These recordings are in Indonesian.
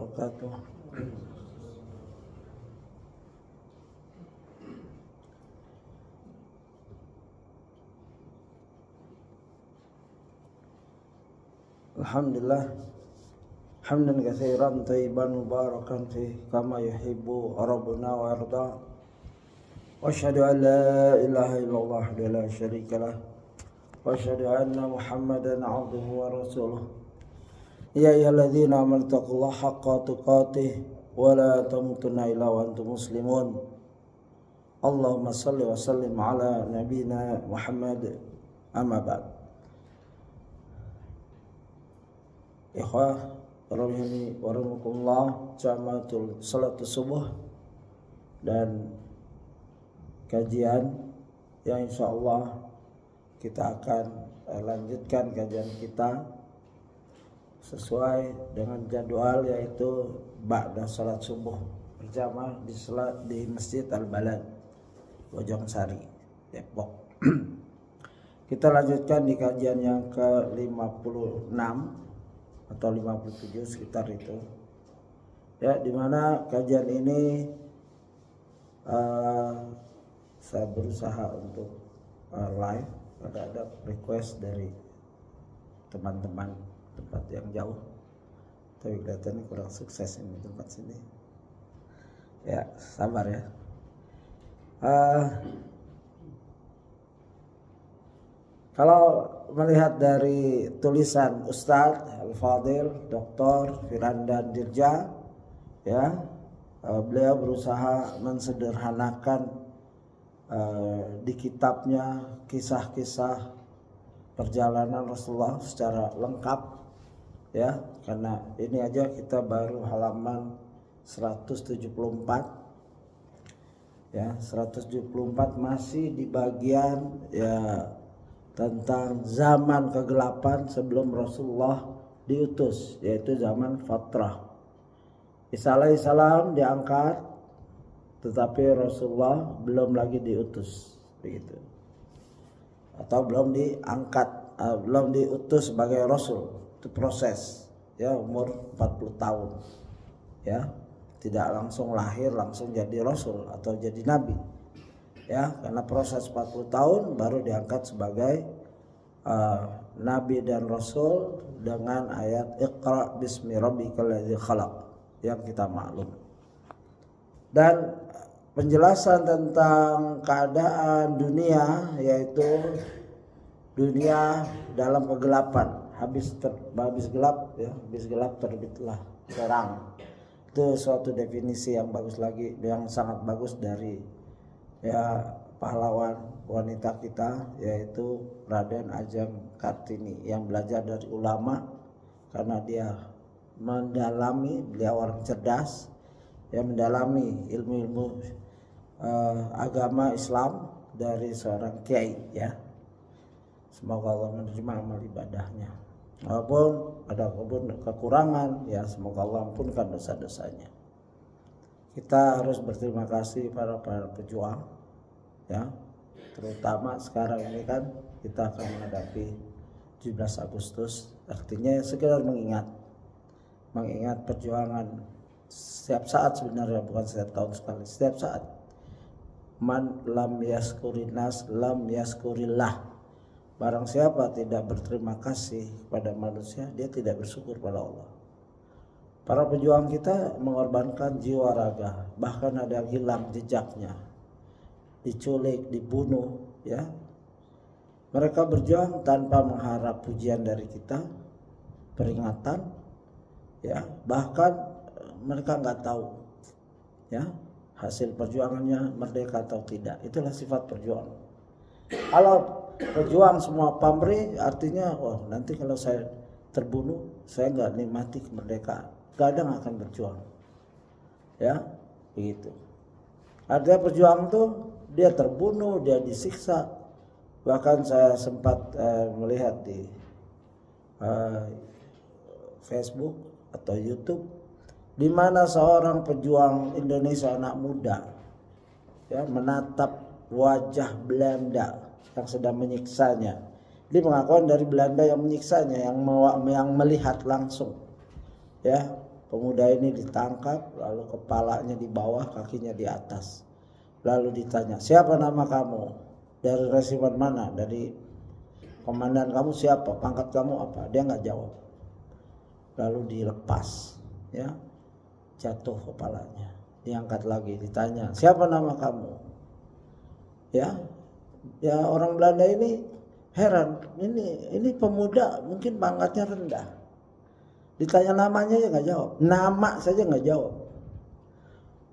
wabarakatuh. Alhamdulillah hamdan katsiran thayyiban mubarakan fi kama yuhibbu rabbuna wa yarda. Wa asyhadu an la ilaha illallah wa la syarika lah. Wa asyhadu anna Muhammadan 'abduhu wa rasuluh. Ya ayyuhalladzina amanu taqullaha haqqa tuqatih wa la tamutunna illa wa antum muslimun. Allahumma shalli wa sallim ala nabiyyina Muhammad, amma ba'd. Ikhwah rahimani wa rahimakumullah, jamaatul salatus subuh dan kajian yang insyaallah kita akan lanjutkan kajian kita sesuai dengan jadwal, yaitu ba'da salat subuh berjamaah di Masjid Al-Balad Bojongsari, Depok. Kita lanjutkan di kajian yang ke-56 atau 57 sekitar itu. Ya, dimana kajian ini saya berusaha untuk live, ada request dari teman-teman tempat yang jauh, tapi kelihatannya kurang sukses ini tempat sini. Ya, sabar ya. Kalau melihat dari tulisan Ustadz Al-Fadil Dr. Firanda Dirja, ya, beliau berusaha mensederhanakan di kitabnya kisah-kisah perjalanan Rasulullah secara lengkap, ya, karena ini aja kita baru halaman 174, ya, 174 masih di bagian ya tentang zaman kegelapan sebelum Rasulullah diutus, yaitu zaman fatrah. Isa alaihissalam diangkat, tetapi Rasulullah belum lagi diutus, begitu, atau belum diangkat, belum diutus sebagai Rasul. Itu proses, ya, umur 40 tahun, ya, tidak langsung lahir langsung jadi Rasul atau jadi Nabi, ya, karena proses 40 tahun baru diangkat sebagai Nabi dan Rasul dengan ayat Iqra bismi rabbikal ladzi khalaq yang kita maklum. Dan penjelasan tentang keadaan dunia, yaitu dunia dalam kegelapan, habis gelap, ya, habis gelap terbitlah terang. Itu suatu definisi yang bagus lagi, yang sangat bagus dari, ya, pahlawan wanita kita, yaitu Raden Ajeng Kartini, yang belajar dari ulama karena dia mendalami, beliau orang cerdas, yang mendalami ilmu-ilmu agama Islam dari seorang kiai, ya. Semoga Allah menerima amal ibadahnya, walaupun ada kekurangan, ya, semoga Allah ampunkan dosa-dosanya. Kita harus berterima kasih para pejuang, ya, terutama sekarang ini kan kita akan menghadapi 17 Agustus, artinya sekedar mengingat perjuangan setiap saat, sebenarnya bukan setiap tahun sekali, setiap saat. Man lam yaskurinas lam yaskurillah. Barang siapa tidak berterima kasih kepada manusia, dia tidak bersyukur pada Allah. Para pejuang kita mengorbankan jiwa raga, bahkan ada yang hilang jejaknya, diculik, dibunuh, ya. Mereka berjuang tanpa mengharap pujian dari kita, peringatan, ya, bahkan mereka nggak tahu, ya, hasil perjuangannya merdeka atau tidak. Itulah sifat perjuangan. Kalau pejuang semua pamrih, artinya, oh, nanti kalau saya terbunuh, saya nggak nikmati kemerdekaan. Gak ada yang akan berjuang, ya, begitu. Ada perjuangan tuh dia terbunuh, dia disiksa. Bahkan saya sempat melihat di Facebook atau YouTube, di mana seorang pejuang Indonesia, anak muda, ya, menatap wajah Belanda yang sedang menyiksanya. Ini pengakuan dari Belanda yang menyiksanya, yang melihat langsung, ya, Pemuda ini ditangkap, lalu kepalanya di bawah, kakinya di atas. Lalu ditanya, siapa nama kamu? Dari resimen mana? Dari komandan kamu siapa? Pangkat kamu apa? Dia nggak jawab. Lalu dilepas, ya, jatuh kepalanya. Diangkat lagi, ditanya, siapa nama kamu? Ya orang Belanda ini heran, ini pemuda mungkin pangkatnya rendah. Ditanya namanya ya nggak jawab, nama saja nggak jawab.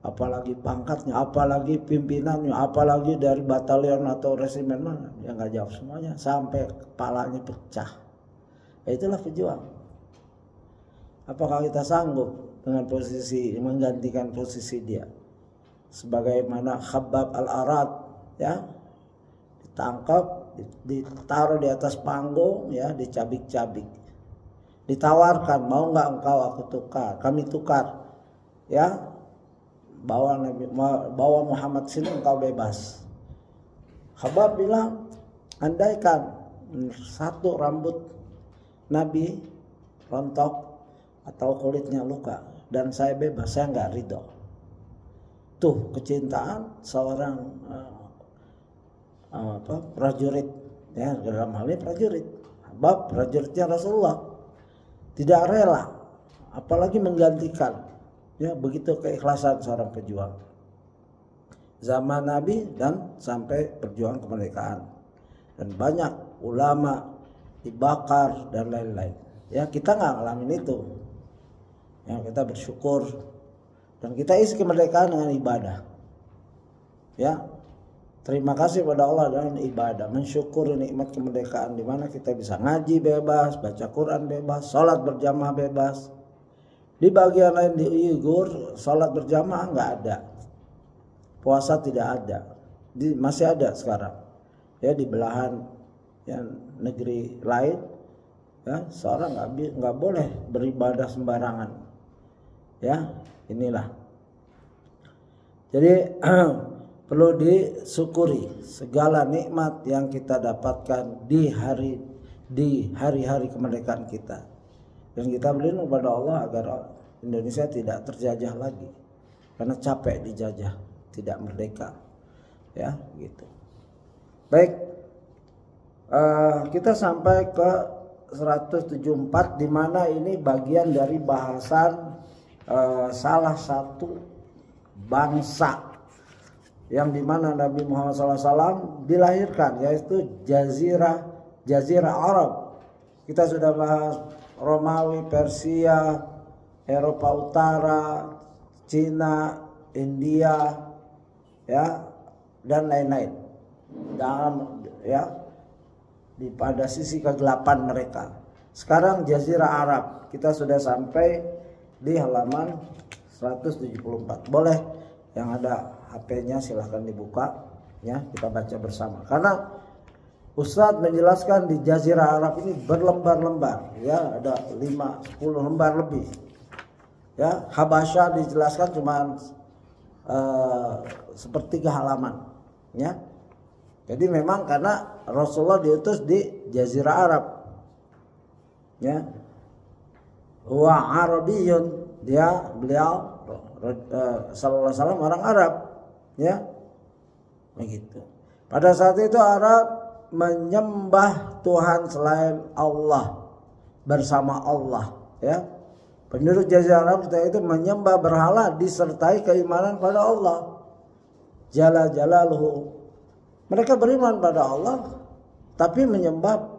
Apalagi pangkatnya, apalagi pimpinannya, apalagi dari batalion atau resimen mana, ya nggak jawab semuanya sampai kepalanya pecah. Ya, itulah pejuang. Apakah kita sanggup dengan posisi menggantikan posisi dia? Sebagaimana Khabbab al-Arad, ya, ditangkap, ditaruh di atas panggung, ya, dicabik-cabik. Ditawarkan, mau nggak engkau aku tukar, kami tukar, ya, bawa Muhammad sini engkau bebas. Khabbab bilang, andaikan satu rambut Nabi rontok atau kulitnya luka dan saya bebas, saya nggak ridho. Tuh kecintaan seorang prajurit, ya, dalam hal ini prajurit. Khabbab prajuritnya Rasulullah, tidak rela, apalagi menggantikan, ya, begitu keikhlasan seorang pejuang zaman Nabi dan sampai perjuangan kemerdekaan. Dan banyak ulama dibakar dan lain-lain. Ya, kita nggak ngalamin itu. Ya, kita bersyukur dan kita isi kemerdekaan dengan ibadah. Ya, terima kasih pada Allah dengan ibadah, mensyukuri nikmat kemerdekaan di mana kita bisa ngaji bebas, baca Quran bebas, sholat berjamaah bebas. Di bagian lain di Uyghur, sholat berjamaah nggak ada, puasa tidak ada, masih ada sekarang. Ya, di belahan yang negeri lain, ya, seorang nggak boleh beribadah sembarangan. Ya, inilah. Jadi perlu disyukuri segala nikmat yang kita dapatkan di hari-hari kemerdekaan kita. Dan kita berlindung pada Allah agar Indonesia tidak terjajah lagi. Karena capek dijajah, tidak merdeka. Ya, gitu. Baik. Kita sampai ke 174 di mana ini bagian dari bahasan salah satu bangsa yang dimana Nabi Muhammad SAW dilahirkan, yaitu Jazirah Arab. Kita sudah bahas Romawi, Persia, Eropa Utara, Cina, India, ya, dan lain-lain. Dalam, ya, pada sisi kegelapan mereka. Sekarang Jazirah Arab, kita sudah sampai di halaman 174. Boleh yang ada HP-nya silahkan dibuka, ya, kita baca bersama. Karena Ustadz menjelaskan di Jazirah Arab ini berlembar-lembar, ya, ada 5-10 lembar lebih. Ya, Habasyah dijelaskan cuma sepertiga halaman, ya. Jadi memang karena Rasulullah diutus di Jazirah Arab, ya. Wa Arabiyun, beliau sallallahu alaihi wasallam orang Arab, ya, begitu. Pada saat itu Arab menyembah Tuhan selain Allah bersama Allah, ya. Penduduk Jazirah Arab itu menyembah berhala disertai keimanan pada Allah Jalla Jalaluhu. Mereka beriman pada Allah tapi menyembah,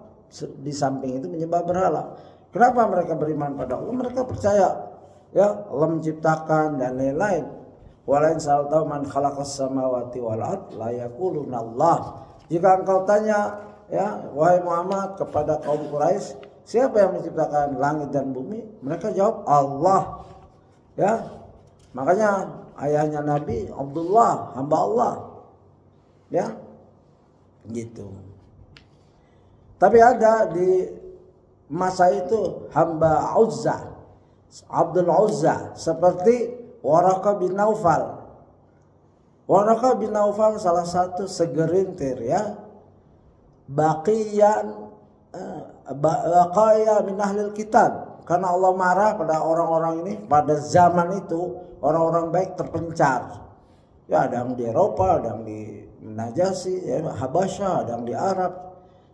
di samping itu menyembah berhala. Kenapa mereka beriman pada Allah? Mereka percaya, ya, Allah menciptakan dan lain-lain. Walain sa'altahu man khalaqas samawati wal ard la yaquluna Allah. Jika engkau tanya, ya, wahai Muhammad, kepada kaum Quraisy, siapa yang menciptakan langit dan bumi? Mereka jawab Allah. Ya. Makanya ayahnya Nabi Abdullah, hamba Allah. Ya. Gitu. Tapi ada di masa itu hamba Uzza, Abdul Uzza, seperti Waraqah bin Naufal. Waraqah bin Naufal salah satu segerintir, ya, baqaya min ahlil kitab, Karena Allah marah pada orang-orang ini. Pada zaman itu orang-orang baik terpencar. Ya, ada yang di Eropa, ada yang di Najasi, ya, Habasyah, ada yang di Arab.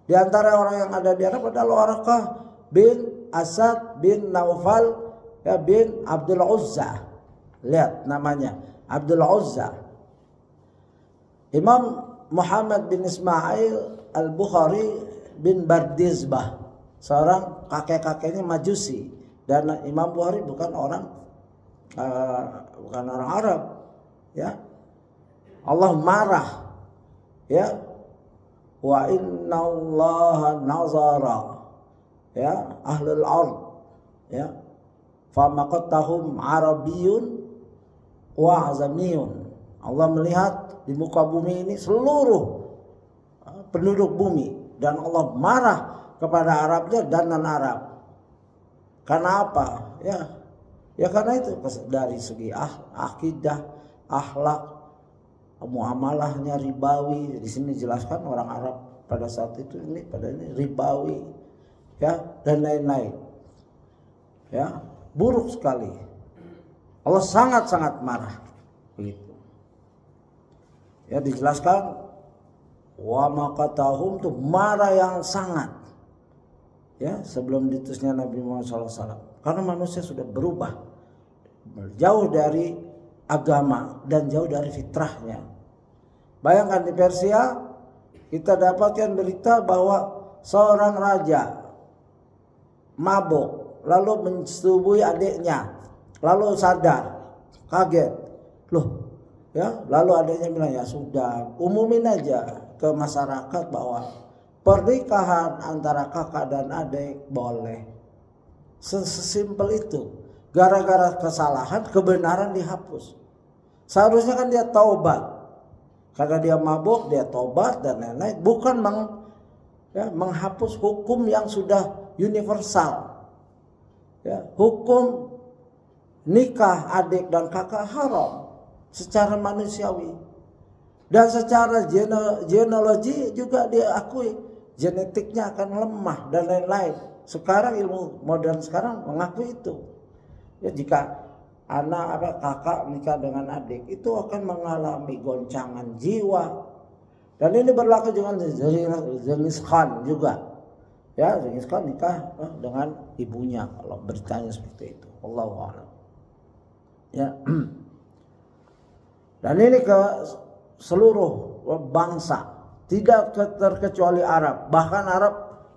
Di antara orang yang ada di Arab adalah Waraqah bin Asad bin Naufal, ya, bin Abdul Uzza. Lihat namanya, Abdul Uzza. Imam Muhammad bin Ismail Al-Bukhari bin Bardizbah, seorang kakek-kakeknya Majusi. Dan Imam Bukhari bukan orang Arab, ya. Allah marah, ya, wa inna Allah nazara, ya, ahlul ard, ya, famaqatahum arabiyyun wa azamiyun. Allah melihat di muka bumi ini seluruh penduduk bumi, dan Allah marah kepada Arabnya dan non-Arab. Karena apa? Ya karena itu, dari segi akidah, akhlak, muamalahnya ribawi. Di sini jelaskan orang Arab pada saat itu pada ini ribawi, ya, dan lain-lain. Ya, buruk sekali. Allah sangat-sangat marah. Begitu. Ya, dijelaskan wa maqatahum, tuh marah yang sangat. Ya, sebelum diutusnya Nabi Muhammad SAW. Karena manusia sudah berubah, jauh dari agama dan jauh dari fitrahnya. Bayangkan di Persia kita dapatkan berita bahwa seorang raja mabuk lalu mensetubuhi adiknya, lalu sadar, kaget, loh, ya, lalu adiknya bilang, ya sudah, umumin aja ke masyarakat bahwa pernikahan antara kakak dan adik boleh. Sesimpel itu. Gara-gara kesalahan, kebenaran dihapus. Seharusnya kan dia taubat. Karena dia mabuk, dia tobat dan lain-lain. Bukan menghapus hukum yang sudah universal. Ya, hukum nikah adik dan kakak haram secara manusiawi. Dan secara genealogi juga diakui genetiknya akan lemah dan lain-lain. Sekarang ilmu modern sekarang mengakui itu. Ya, jika kakak nikah dengan adik itu akan mengalami goncangan jiwa. Dan ini berlaku dengan Genghis Khan juga. Ya, Genghis Khan nikah dengan ibunya, kalau beritanya seperti itu. Wallahu a'lam. Ya. Dan ini ke seluruh bangsa, tidak terkecuali Arab. Bahkan Arab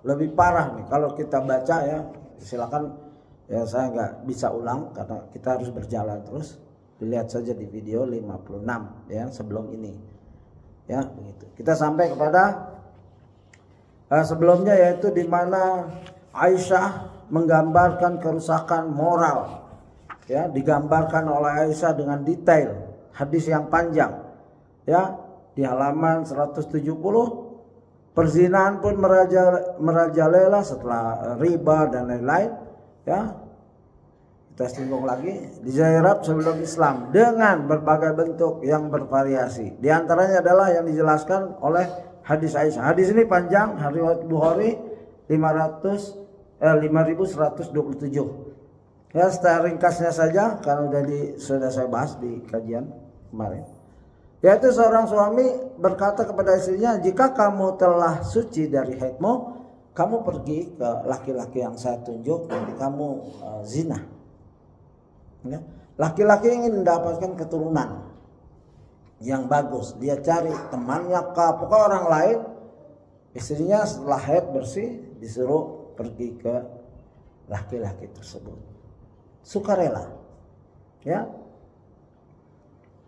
lebih parah nih. Kalau kita baca, ya, silakan. Ya, saya nggak bisa ulang karena kita harus berjalan terus. Dilihat saja di video 56, ya, sebelum ini. Ya, begitu. Kita sampai kepada sebelumnya, yaitu di mana Aisyah menggambarkan kerusakan moral. Ya, digambarkan oleh Aisyah dengan detail, hadis yang panjang. Ya, di halaman 170, perzinahan pun merajalela setelah riba dan lain-lain. Ya, kita singgung lagi, dijarab sebelum Islam dengan berbagai bentuk yang bervariasi. Di antaranya adalah yang dijelaskan oleh hadis Aisyah. Hadis ini panjang, riwayat Bukhari 5127. Ya, secara ringkasnya saja karena sudah saya bahas di kajian kemarin. Yaitu seorang suami berkata kepada istrinya, jika kamu telah suci dari haidmu, kamu pergi ke laki-laki yang saya tunjuk, nanti kamu zina. Ya. Laki-laki ingin mendapatkan keturunan yang bagus, dia cari temannya pokoknya orang lain. Istrinya setelah haid bersih disuruh pergi ke laki-laki tersebut, sukarela. Ya,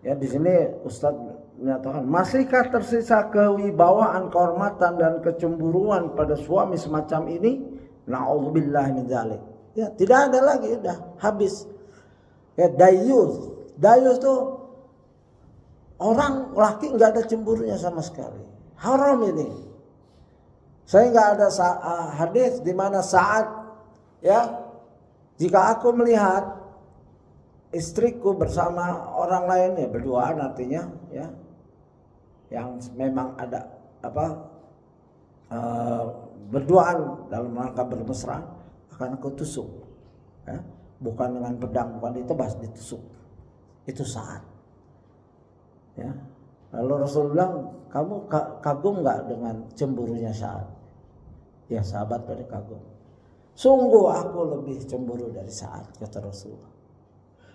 ya, di sini Ustadz menyatakan, masihkah tersisa kewibawaan, kehormatan dan kecemburuan pada suami semacam ini? Na'udzubillah min dzalik. Ya, tidak ada lagi, udah habis. Ya, dayus tuh orang laki nggak ada cemburunya sama sekali. Haram ini. Saya nggak ada hadis di mana saat, ya, jika aku melihat istriku bersama orang lain, ya, berduaan artinya, ya, yang memang ada berduaan dalam rangka bermesra, akan aku tusuk. ya. Bukan dengan pedang, bukan ditebas, ditusuk. Itu Sa'ad. Ya. Lalu Rasul bilang, kamu kagum nggak dengan cemburunya Sa'ad? Ya, sahabat pada kagum. Sungguh aku lebih cemburu dari Sa'ad, kata Rasulullah.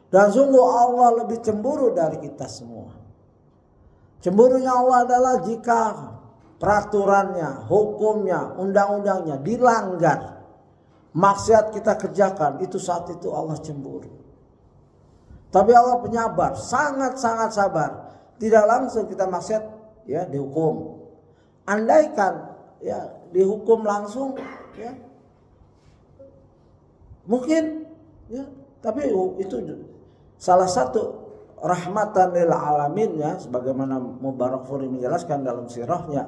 Dan sungguh Allah lebih cemburu dari kita semua. Cemburunya Allah adalah jika peraturannya, hukumnya, undang-undangnya dilanggar, maksiat kita kerjakan, itu saat itu Allah cemburu. Tapi Allah penyabar, sangat-sangat sabar. Tidak langsung kita maksiat, ya dihukum. Andaikan ya dihukum langsung, ya mungkin, ya. Tapi itu salah satu rahmatan lil alamin, ya, sebagaimana Mubarakfuri menjelaskan dalam sirahnya.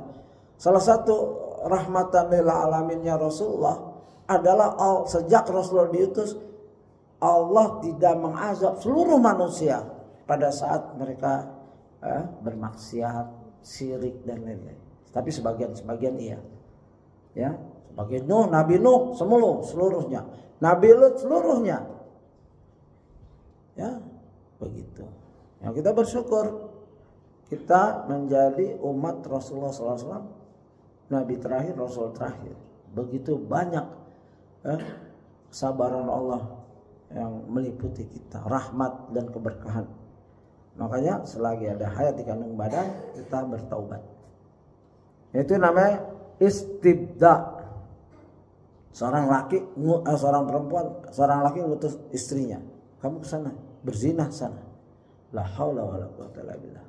Salah satu rahmatan lil alaminnya Rasulullah adalah sejak Rasulullah diutus, Allah tidak mengazab seluruh manusia pada saat mereka bermaksiat, syirik dan lain-lain. Tapi sebagian iya. Ya, sebagian Nabi Nuh seluruhnya. Nabi Lut seluruhnya. Ya, begitu. Yang kita bersyukur kita menjadi umat Rasulullah SAW, Nabi terakhir, Rasul terakhir. Begitu banyak kesabaran Allah yang meliputi kita, rahmat dan keberkahan. Makanya selagi ada hayat di kandung badan, kita bertaubat. Itu namanya istibda. Seorang laki ngutus istrinya, kamu ke sana, berzina sana. La haula wala quwwata illa billah.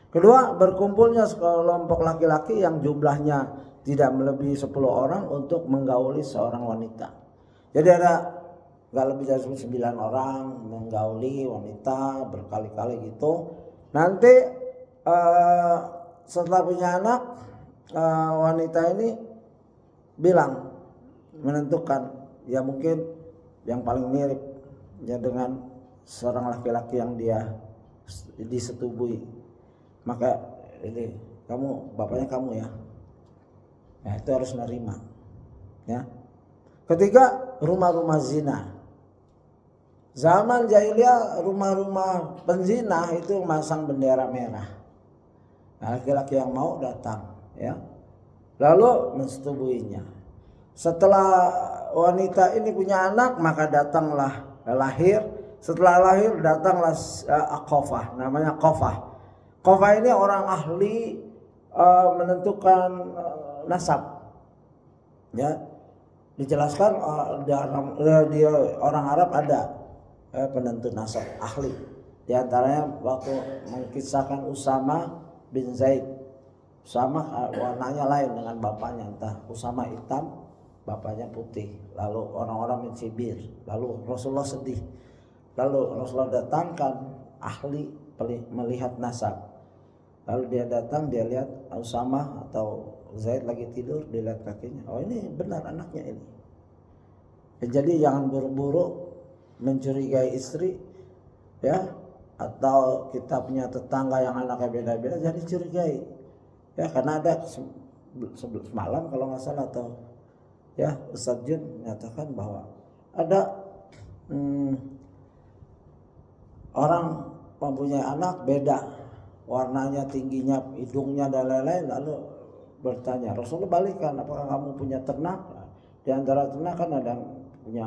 Kedua, berkumpulnya sekelompok laki-laki yang jumlahnya tidak melebihi 10 orang untuk menggauli seorang wanita. Jadi ada nggak lebih dari 9 orang menggauli wanita berkali-kali gitu. Nanti setelah punya anak, wanita ini bilang, menentukan, ya mungkin yang paling mirip ya dengan seorang laki-laki yang dia disetubui. Maka ini kamu, bapaknya kamu ya. Nah, itu harus nerima. Ya. Ketiga, rumah-rumah zina. Zaman jahiliyah rumah-rumah penzina itu masang bendera merah. Nah, laki-laki yang mau datang, ya. Lalu mensetubuinya. Setelah wanita ini punya anak, maka datanglah lahir. Setelah lahir datanglah Aqafah, namanya Qafah. Qafah ini orang ahli menentukan nasab. Ya. Dijelaskan di orang Arab ada penentu nasab ahli. Di antaranya waktu mengkisahkan Usama bin Zaid. Usama warnanya lain dengan bapaknya, entah Usama hitam, bapaknya putih. Lalu orang-orang mencibir. Lalu Rasulullah sedih. Lalu Rasulullah datangkan ahli melihat nasab. Lalu dia datang, dia lihat Usama atau Zaid lagi tidur, dilihat kakinya. Oh, ini benar anaknya ini. Jadi jangan buru-buru mencurigai istri, ya, atau kita punya tetangga yang anaknya beda-beda, jadi curigai. Ya, karena ada semalam kalau nggak salah, atau ya Ustadz Jun menyatakan bahwa ada orang mempunyai anak beda, warnanya, tingginya, hidungnya dan lain-lain. Lalu bertanya, Rasulullah balikan, apakah kamu punya ternak? Di antara ternak kan ada yang punya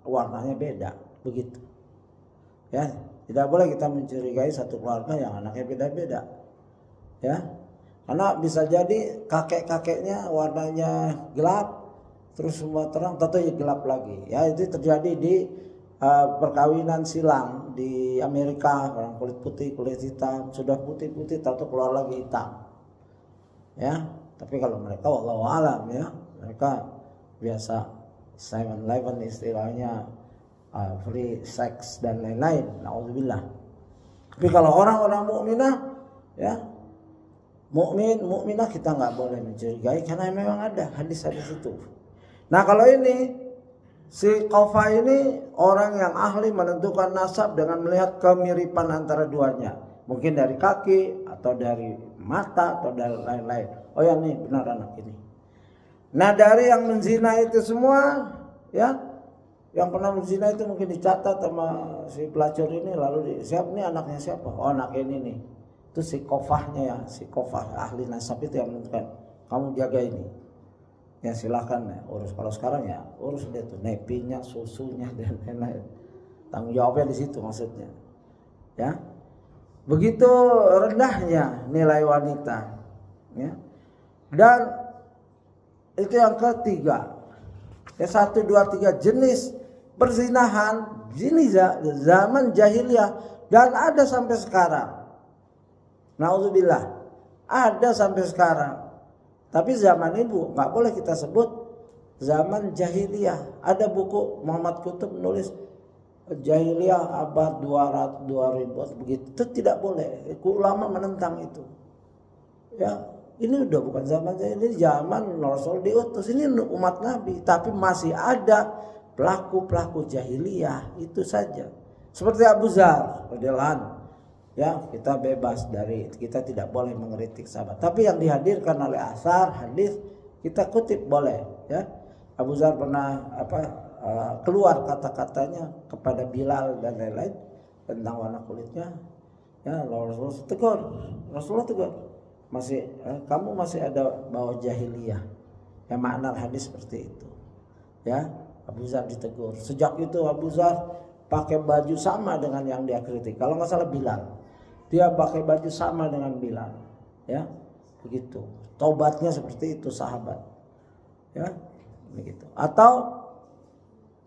warnanya beda, begitu. Ya, tidak boleh kita mencurigai satu keluarga yang anaknya beda-beda. Ya, karena bisa jadi kakek-kakeknya warnanya gelap, terus semua terang, tentu gelap lagi. Ya, itu terjadi di perkawinan silang di Amerika, orang kulit putih, kulit hitam, sudah putih-putih, tahu keluar lagi hitam. Ya, tapi kalau mereka wallahu alam, ya, mereka biasa 7-Eleven istilahnya, free sex dan lain-lain, naudzubillah. Tapi kalau orang-orang mukminah, ya, mukminah kita nggak boleh mencurigai karena memang ada hadis-hadis itu. Nah, kalau ini si Qafah ini orang yang ahli menentukan nasab dengan melihat kemiripan antara duanya, mungkin dari kaki atau dari mata atau dari lain-lain. Oh ya, nih benar anak ini. Nah, dari yang menzina itu semua, ya, Yang pernah berzina itu mungkin dicatat sama si pelacur ini, lalu siapa nih anaknya siapa? Oh anak ini nih. Itu si kofahnya ya, si kofah ahli nasab itu yang menentukan. Kamu jaga ini. Ya silakan ya, urus. Kalau sekarang ya urus dia tuh nepinya, susunya dan lain-lain. Tanggung jawabnya di situ maksudnya. Ya. Begitu rendahnya nilai wanita. Ya. Dan itu yang ketiga. Ya 1, 2, 3 jenis perzinahan ini zaman jahiliyah dan ada sampai sekarang. Nauzubillah, ada sampai sekarang. Tapi zaman ibu nggak boleh kita sebut zaman jahiliyah. Ada buku Muhammad Kutub menulis jahiliyah abad 200 2000 begitu. Itu tidak boleh. Ulama menentang itu. Ya, ini udah bukan zaman jahiliyah, ini zaman Rasul diutus. Ini umat Nabi, tapi masih ada pelaku-pelaku jahiliyah itu saja. Seperti Abu Dzar radhiyallahu anhu. Ya, kita bebas dari, kita tidak boleh mengkritik sahabat. Tapi yang dihadirkan oleh asar, hadis, kita kutip boleh. Ya, Abu Dzar pernah keluar kata-katanya kepada Bilal dan lain-lain tentang warna kulitnya. Ya, Rasulullah tegur, kamu masih ada bau jahiliyah. Ya, makna hadis seperti itu. Ya, Abu Dzar ditegur. Sejak itu Abu Dzar pakai baju sama dengan yang dia kritik. Kalau nggak salah Bilal. Dia pakai baju sama dengan Bilal, ya, begitu. Tobatnya seperti itu sahabat, ya, begitu. Atau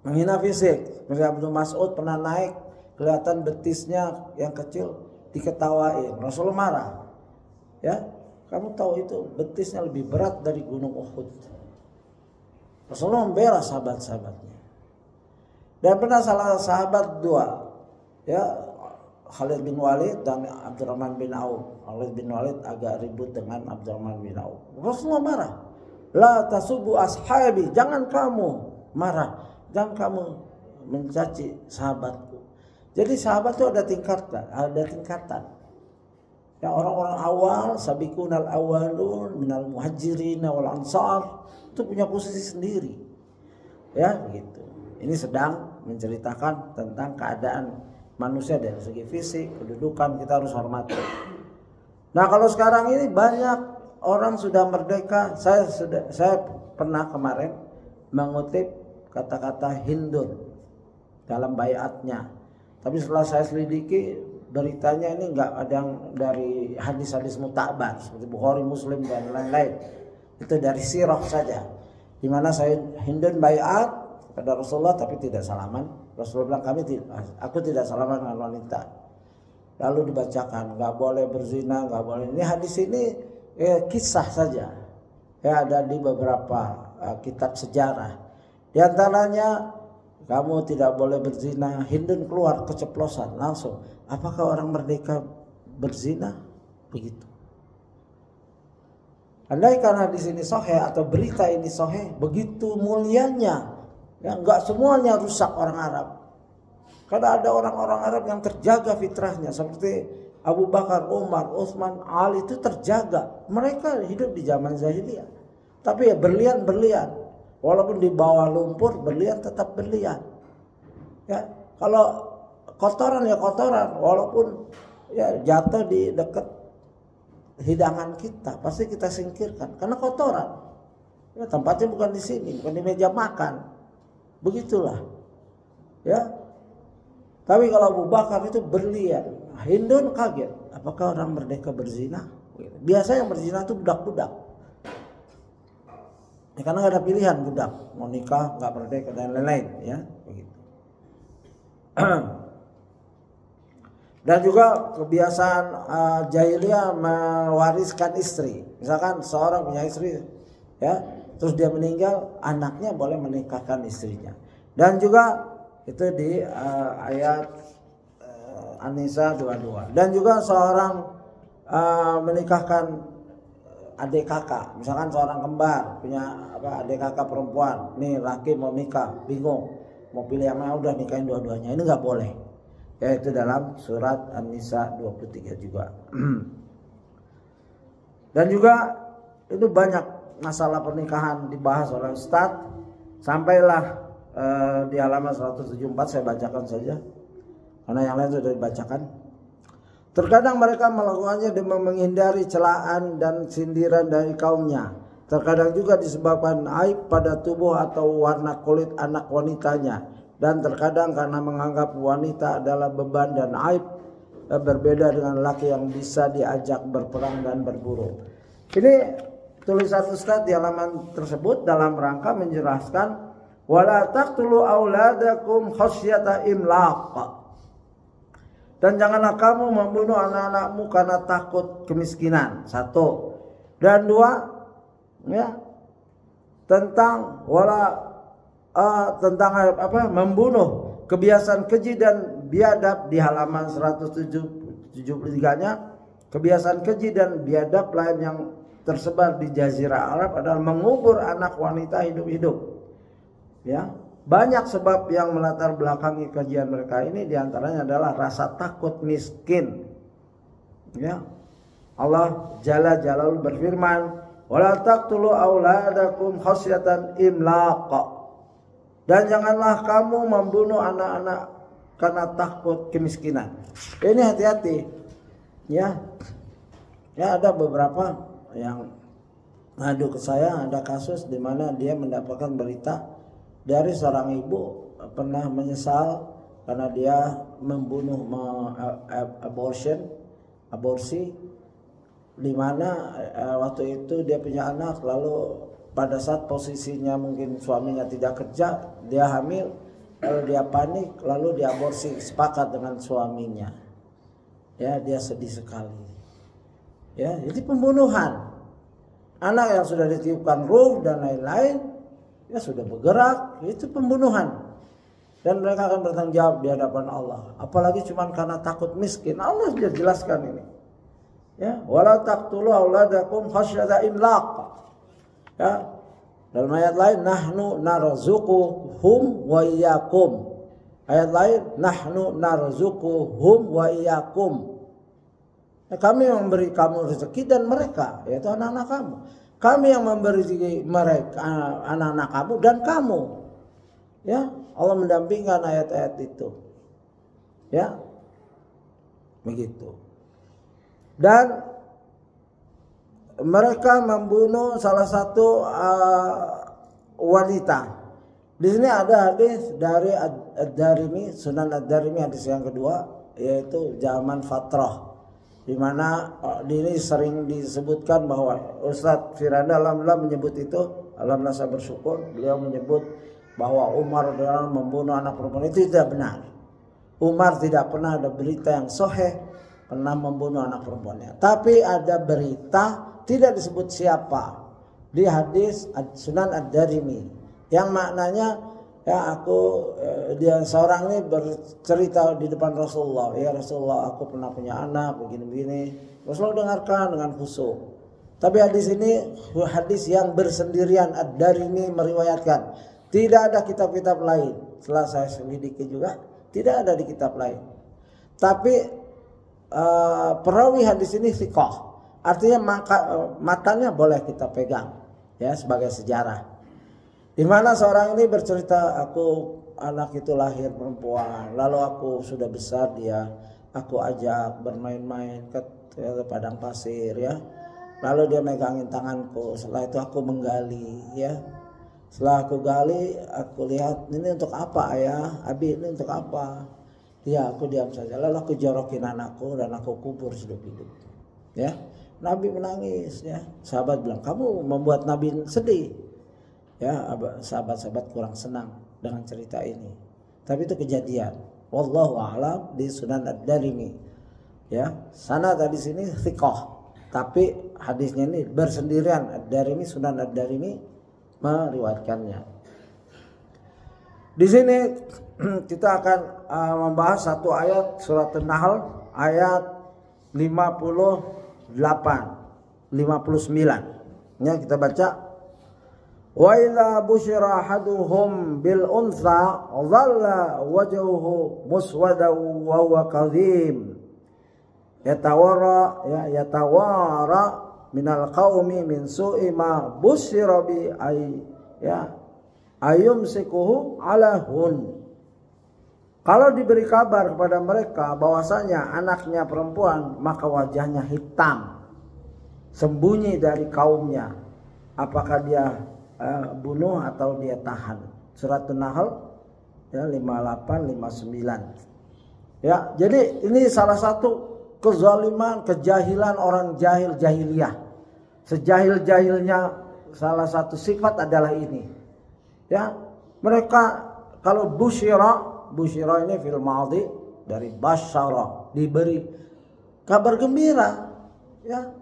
menghina fisik, seperti Abdul Mas'ud pernah naik, kelihatan betisnya yang kecil, diketawain. Rasulullah marah, ya, kamu tahu itu betisnya lebih berat dari gunung Uhud. Rasulullah membela sahabat-sahabatnya. Dan pernah salah sahabat dua, ya, Khalid bin Walid dan Abdurrahman bin Auf. Khalid bin Walid agak ribut dengan Abdurrahman bin Auf. Rasulullah marah. La tasubu ashabi, jangan kamu marah, jangan kamu mencaci sahabatku. Jadi sahabat itu ada tingkatan. Ya, orang-orang awal, sabiqunal awwalun minal muhajirin wal ansar, itu punya posisi sendiri. Ya, begitu. Ini sedang menceritakan tentang keadaan manusia dari segi fisik, kedudukan, kita harus hormati. Nah, kalau sekarang ini banyak orang sudah merdeka. Saya pernah kemarin mengutip kata-kata Hindun dalam baiatnya. Tapi setelah saya selidiki beritanya ini enggak ada yang dari hadis-hadis mutakbar seperti Bukhari, Muslim dan lain-lain. Itu dari sirah saja. Di mana saya Hindun baiat pada Rasulullah tapi tidak salaman. Rasulullah bilang aku tidak salaman dengan wanita. Lalu dibacakan nggak boleh berzina, nggak boleh. Ini hadis ini kisah saja. Ya, ada di beberapa kitab sejarah. Di antaranya kamu tidak boleh berzina. Hindun keluar keceplosan langsung. Apakah orang merdeka berzina? Begitu. Andai karena di sini sahih atau berita ini sahih, begitu mulianya. Ya, enggak semuanya rusak orang Arab. Karena ada orang-orang Arab yang terjaga fitrahnya seperti Abu Bakar, Umar, Utsman, Ali itu terjaga. Mereka hidup di zaman jahiliyah. Tapi ya berlian-berlian. Walaupun di bawah lumpur, berlian tetap berlian. Ya, kalau kotoran ya kotoran, walaupun ya jatuh di dekat hidangan kita, pasti kita singkirkan karena kotoran. Ya, tempatnya bukan di sini, bukan di meja makan. Begitulah, ya. Tapi kalau Abu Bakar itu berlian, Hindun kaget. Apakah orang merdeka berzina? Biasa yang berzina itu budak-budak. Ya, karena nggak ada pilihan budak, mau nikah nggak merdeka dan lain-lain, ya. Begitu. Dan juga kebiasaan jahiliyah mewariskan istri. Misalkan seorang punya istri, ya. Terus dia meninggal, anaknya boleh menikahkan istrinya. Dan juga itu di ayat An-Nisa 22. Dan juga seorang menikahkan adik kakak. Misalkan seorang kembar punya adik kakak perempuan. Nih laki mau nikah, bingung. Mau pilih yang mana, udah nikahin dua-duanya. Ini nggak boleh. Ya, itu dalam surat An-Nisa 23 juga. Dan juga itu banyak masalah pernikahan dibahas oleh Ustadz, sampailah di halaman 174 saya bacakan saja karena yang lain sudah dibacakan. Terkadang mereka melakukannya demi menghindari celaan dan sindiran dari kaumnya. Terkadang juga disebabkan aib pada tubuh atau warna kulit anak wanitanya. Dan terkadang karena menganggap wanita adalah beban dan aib, berbeda dengan laki yang bisa diajak berperang dan berburu. Ini tulisan Ustadz di halaman tersebut dalam rangka menjelaskan wala taqtulu auladakum khasyata imlaq. Dan janganlah kamu membunuh anak-anakmu karena takut kemiskinan. 1. Dan 2, ya, tentang membunuh kebiasaan keji dan biadab di halaman 173-nya. Kebiasaan keji dan biadab lain yang tersebar di Jazirah Arab adalah mengubur anak wanita hidup-hidup. Ya. Banyak sebab yang melatar belakangi kajian mereka ini, diantaranya adalah rasa takut miskin. Ya, Allah Jalla Jalaluhu berfirman, "Wala taqtulu auladakum khasyatan imlaq." Dan janganlah kamu membunuh anak-anak karena takut kemiskinan. Ini hati-hati. Ya, ada beberapa yang ngadu ke saya, ada kasus di mana dia mendapatkan berita dari seorang ibu pernah menyesal karena dia membunuh aborsi, di mana waktu itu dia punya anak, lalu pada saat posisinya mungkin suaminya tidak kerja, dia hamil, lalu dia panik, lalu dia aborsi sepakat dengan suaminya. Ya, dia sedih sekali. Ya, jadi pembunuhan. Anak yang sudah ditiupkan ruh dan lain-lain, ya sudah bergerak, itu pembunuhan. Dan mereka akan bertanggung jawab di hadapan Allah. Apalagi cuma karena takut miskin. Allah sudah jelaskan ini. Ya, wala taqtulu auladakum khasyata imlaq. Ya. Dalam ayat lain, nahnu narzuquhum wa iyyakum. Ayat lain, nahnu narzuquhum wa iyyakum. Ya, kami yang memberi kamu rezeki dan mereka, yaitu anak-anak kamu. Kami yang memberi mereka, anak-anak kamu dan kamu. Ya, Allah mendampingkan ayat-ayat itu. Ya, begitu. Dan mereka membunuh salah satu wanita. Di sini ada hadis dari Ad-Darimi, Sunan Ad-Darimi, hadis yang kedua, yaitu zaman fatrah. Di mana ini sering disebutkan bahwa Ustadz Firanda alhamdulillah menyebut itu, alhamdulillah saya bersyukur, beliau menyebut bahwa Umar dalam membunuh anak perempuan itu tidak benar. Umar tidak pernah ada berita yang sahih pernah membunuh anak perempuannya. Tapi ada berita tidak disebut siapa di hadis Sunan Ad-Darimi yang maknanya, ya dia seorang ini bercerita di depan Rasulullah, ya Rasulullah, aku pernah punya anak begini-begini. Rasulullah dengarkan dengan khusyuk. Tapi hadis ini hadis yang bersendirian. Ad-Darimi meriwayatkan, tidak ada kitab-kitab lain. Setelah saya selidiki juga, tidak ada di kitab lain. Tapi perawi hadis ini thiqah, artinya matanya boleh kita pegang, ya, sebagai sejarah. Di mana seorang ini bercerita, anak itu lahir perempuan, lalu aku sudah besar, aku ajak bermain-main ke padang pasir, ya. Lalu dia megangin tanganku, setelah itu aku menggali, ya. Setelah aku gali, aku lihat, ini untuk apa ayah? Abi, ini untuk apa? Ya, aku diam saja. Lalu aku jorokin anakku dan aku kubur hidup-hidup. Ya, Nabi menangis, ya. Sahabat bilang, kamu membuat Nabi sedih. Ya, sahabat-sahabat kurang senang dengan cerita ini. Tapi itu kejadian. Wallahu a'lam di Sunan Ad-Darimi. Ya, sana tadi sini thiqah. Tapi hadisnya ini bersendirian. Ad-Darimi, Sunan Ad-Darimi meriwayatkannya. Di sini kita akan membahas satu ayat surat An-Nahl ayat 58, 59. Ya, kita baca. Wa idza busyira ahaduhum bil untha dhalla wajhuhu muswada wa huwa kadhim yatawara minal qaumi min su'i ma busyira bi ay, ya, ayumsikuhu ala hun. Kalau diberi kabar kepada mereka bahwasanya anaknya perempuan, maka wajahnya hitam, sembunyi dari kaumnya. Apakah dia bunuh atau dia tahan? Surat An-Nahl ya 58 59. Ya, jadi ini salah satu kezaliman, kejahilan orang jahiliyah. Sejahil-jahilnya salah satu sifat adalah ini. Ya, mereka kalau busyira ini fil madhi dari basyara, diberi kabar gembira, ya.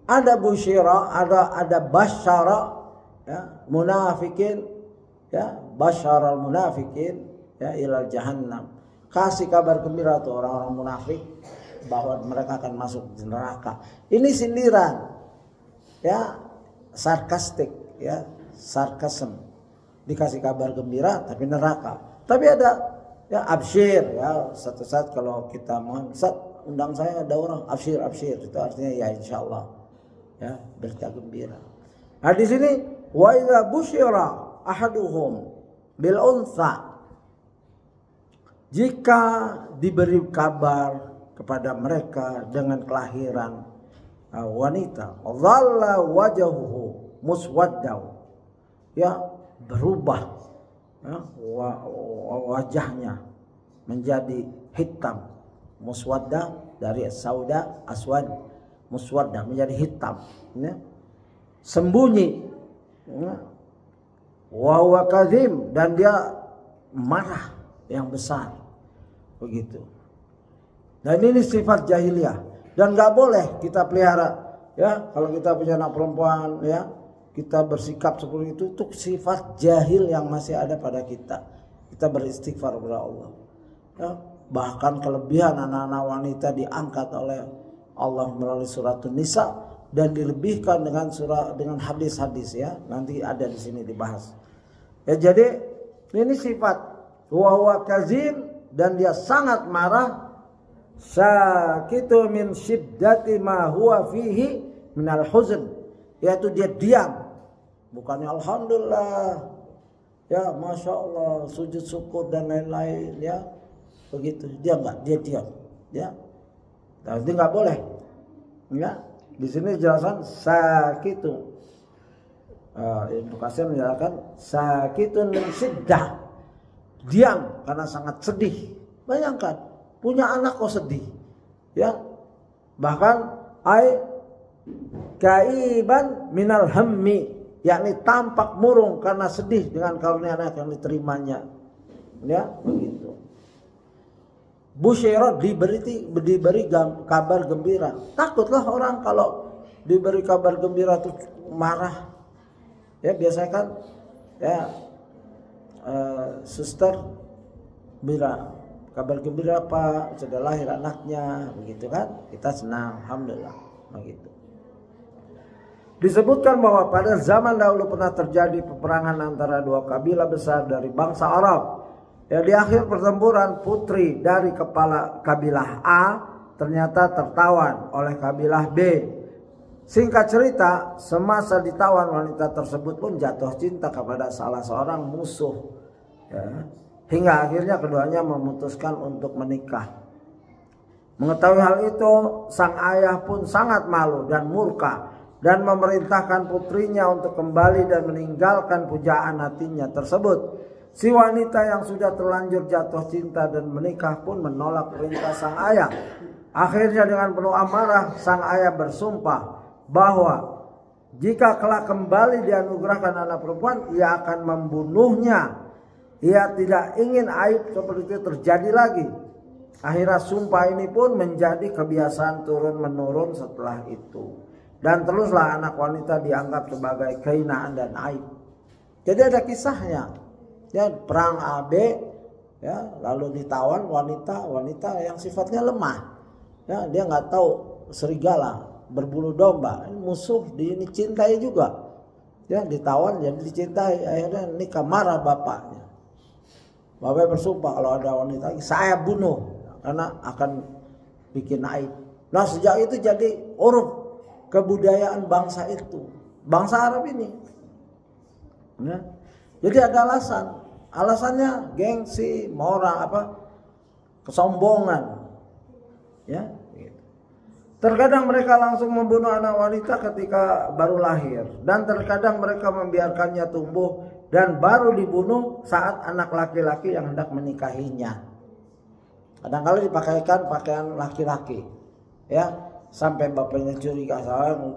Ada busyira, ada basyara, ya, munafikin, ya, basyara munafikin, ya, ilal jahannam. Kasih kabar gembira tuh orang-orang munafik bahwa mereka akan masuk neraka. Ini sindiran, ya, sarkastik, ya, sarkasm. Dikasih kabar gembira tapi neraka. Tapi ada ya absyir, ya, satu saat kalau kita mohon, Ustaz undang saya ada orang absyir, itu artinya ya insyaallah, ya, berita gembira. Nah di sini wa idza busyira ahaduhum bil unsa, jika diberi kabar kepada mereka dengan kelahiran wanita, dhalla wajhuhu muswaddaw, ya, berubah, ya, wajahnya menjadi hitam. Muswadda dari sauda, aswad, muswadda menjadi hitam, ya. Sembunyi, ya. Wa huwa kadzim, dan dia marah yang besar, begitu. Dan ini sifat jahiliyah dan nggak boleh kita pelihara, ya. Kalau kita punya anak perempuan, ya, kita bersikap seperti itu sifat jahil yang masih ada pada kita. Kita beristighfar kepada Allah, ya. Bahkan kelebihan anak-anak wanita diangkat oleh Allah melalui surat An-Nisa dan dilebihkan dengan hadis-hadis, ya. Nanti ada di sini dibahas. Ya, jadi ini sifat wa kazim, dan dia sangat marah, sakitu min syiddati ma huwa fihi minal huzn, yaitu dia diam. Bukannya alhamdulillah, ya, masya Allah, sujud syukur dan lain-lain, ya, begitu. Dia enggak, dia diam, ya. Tapi nggak boleh, ya. Di sini jelaskan sakitu. Ibnu Katsir menjelaskan sakitun min syiddah, diam karena sangat sedih. Bayangkan punya anak kok sedih, ya. Bahkan kaiban minal hammi, yakni tampak murung karena sedih dengan karunia anak yang diterimanya, ya, begitu. Busyira diberi kabar gembira. Takutlah orang kalau diberi kabar gembira tuh marah, ya. Biasanya kan, ya, suster bila kabar gembira Pak, sudah lahir anaknya, begitu kan, kita senang, alhamdulillah, begitu. Disebutkan bahwa pada zaman dahulu pernah terjadi peperangan antara dua kabilah besar dari bangsa Arab. Ya, di akhir pertempuran putri dari kepala kabilah A ternyata tertawan oleh kabilah B. Singkat cerita, semasa ditawan wanita tersebut pun jatuh cinta kepada salah seorang musuh, ya. Hingga akhirnya keduanya memutuskan untuk menikah. Mengetahui hal itu, sang ayah pun sangat malu dan murka dan memerintahkan putrinya untuk kembali dan meninggalkan pujaan hatinya tersebut. Si wanita yang sudah terlanjur jatuh cinta dan menikah pun menolak perintah sang ayah. Akhirnya dengan penuh amarah, sang ayah bersumpah bahwa jika kelak kembali dianugerahkan anak perempuan, ia akan membunuhnya. Ia tidak ingin aib seperti itu terjadi lagi. Akhirnya sumpah ini pun menjadi kebiasaan turun-menurun setelah itu. Dan teruslah anak wanita dianggap sebagai kehinaan dan aib. Jadi ada kisahnya, ya, perang AB, ya, lalu ditawan wanita yang sifatnya lemah, ya, dia nggak tahu serigala berbulu domba, musuh ini cintai juga, ya, ditawan jadi dicintai. Akhirnya nikah, marah bapaknya. Bapaknya bersumpah kalau ada wanita saya bunuh karena akan bikin aib. Nah, sejak itu jadi uruf kebudayaan bangsa itu, bangsa Arab ini, ya. Jadi ada alasan. Alasannya gengsi, moral kesombongan. Ya, gitu. Terkadang mereka langsung membunuh anak wanita ketika baru lahir, dan terkadang mereka membiarkannya tumbuh dan baru dibunuh saat anak laki-laki yang hendak menikahinya. Kadang-kadang dipakaikan pakaian laki-laki, ya, sampai bapaknya curiga,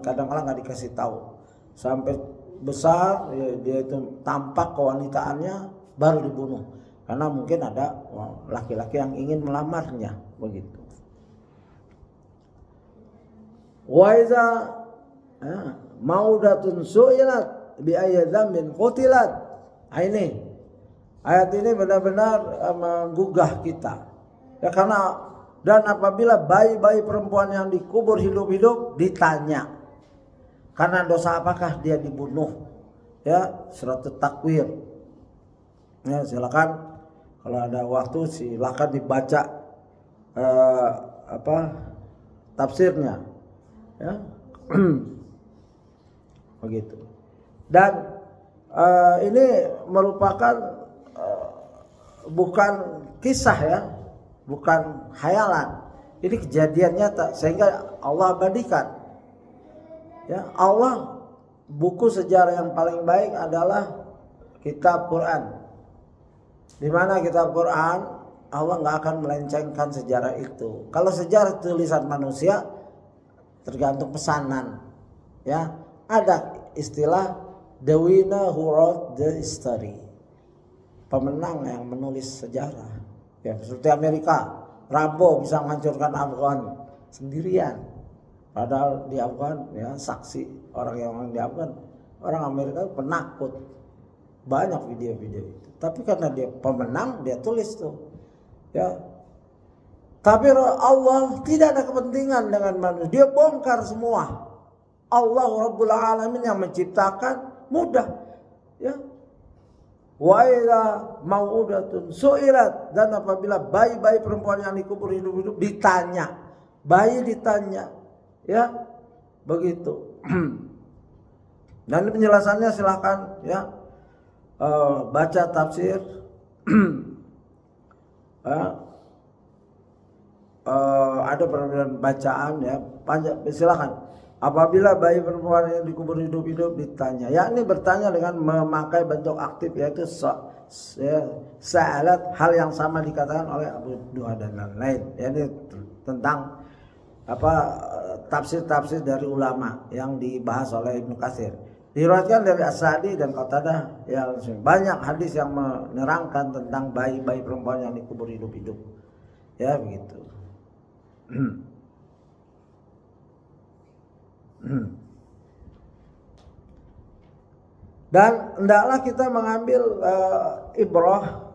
kadang-kadang nggak dikasih tahu. Sampai besar dia itu tampak kewanitaannya baru dibunuh karena mungkin ada laki-laki yang ingin melamarnya, begitu. Wa iza maudatun su'ilat bi ayyi dzambin qutilat. Ini ayat ini benar-benar menggugah kita. Ya, karena dan apabila bayi-bayi perempuan yang dikubur hidup-hidup ditanya karena dosa apakah dia dibunuh, ya, surat Takwir. Ya, silakan kalau ada waktu silakan dibaca tafsirnya, ya. Begitu. Dan ini merupakan bukan kisah, ya, bukan khayalan. Ini kejadian nyata sehingga Allah abadikan. Ya, Allah, buku sejarah yang paling baik adalah kitab Quran. Di mana kitab Quran Allah nggak akan melencengkan sejarah itu. Kalau sejarah tulisan manusia tergantung pesanan. Ya, ada istilah the winner who wrote the history. Pemenang yang menulis sejarah. Ya, seperti Amerika, Rambo bisa menghancurkan Afghan sendirian. Padahal di Afghan, ya, saksi orang yang di Afghan, orang Amerika penakut. Banyak video-video itu. Tapi karena dia pemenang, dia tulis tuh. Ya. Tapi Allah tidak ada kepentingan dengan manusia. Dia bongkar semua. Allah Rabbul Alamin yang menciptakan mudah. Ya. Wa idza mau'udatun su'ilat, dan apabila bayi-bayi perempuan yang dikubur hidup-hidup ditanya. Bayi ditanya. Ya, begitu. Dan penjelasannya silakan, ya, baca tafsir. Ada perbedaan bacaan, ya, panjang, silakan. Apabila bayi perempuan yang dikubur hidup-hidup ditanya, yakni bertanya dengan memakai bentuk aktif, yaitu sa'alat, hal yang sama dikatakan oleh Abu Duha dan lain-lain. Ini tentang tafsir-tafsir dari ulama yang dibahas oleh Ibnu Katsir. Diriwayatkan dari As-Sa'di dan Qatadah, ya, banyak hadis yang menerangkan tentang bayi-bayi perempuan yang dikubur hidup-hidup. Ya, begitu. Dan hendaklah kita mengambil ibrah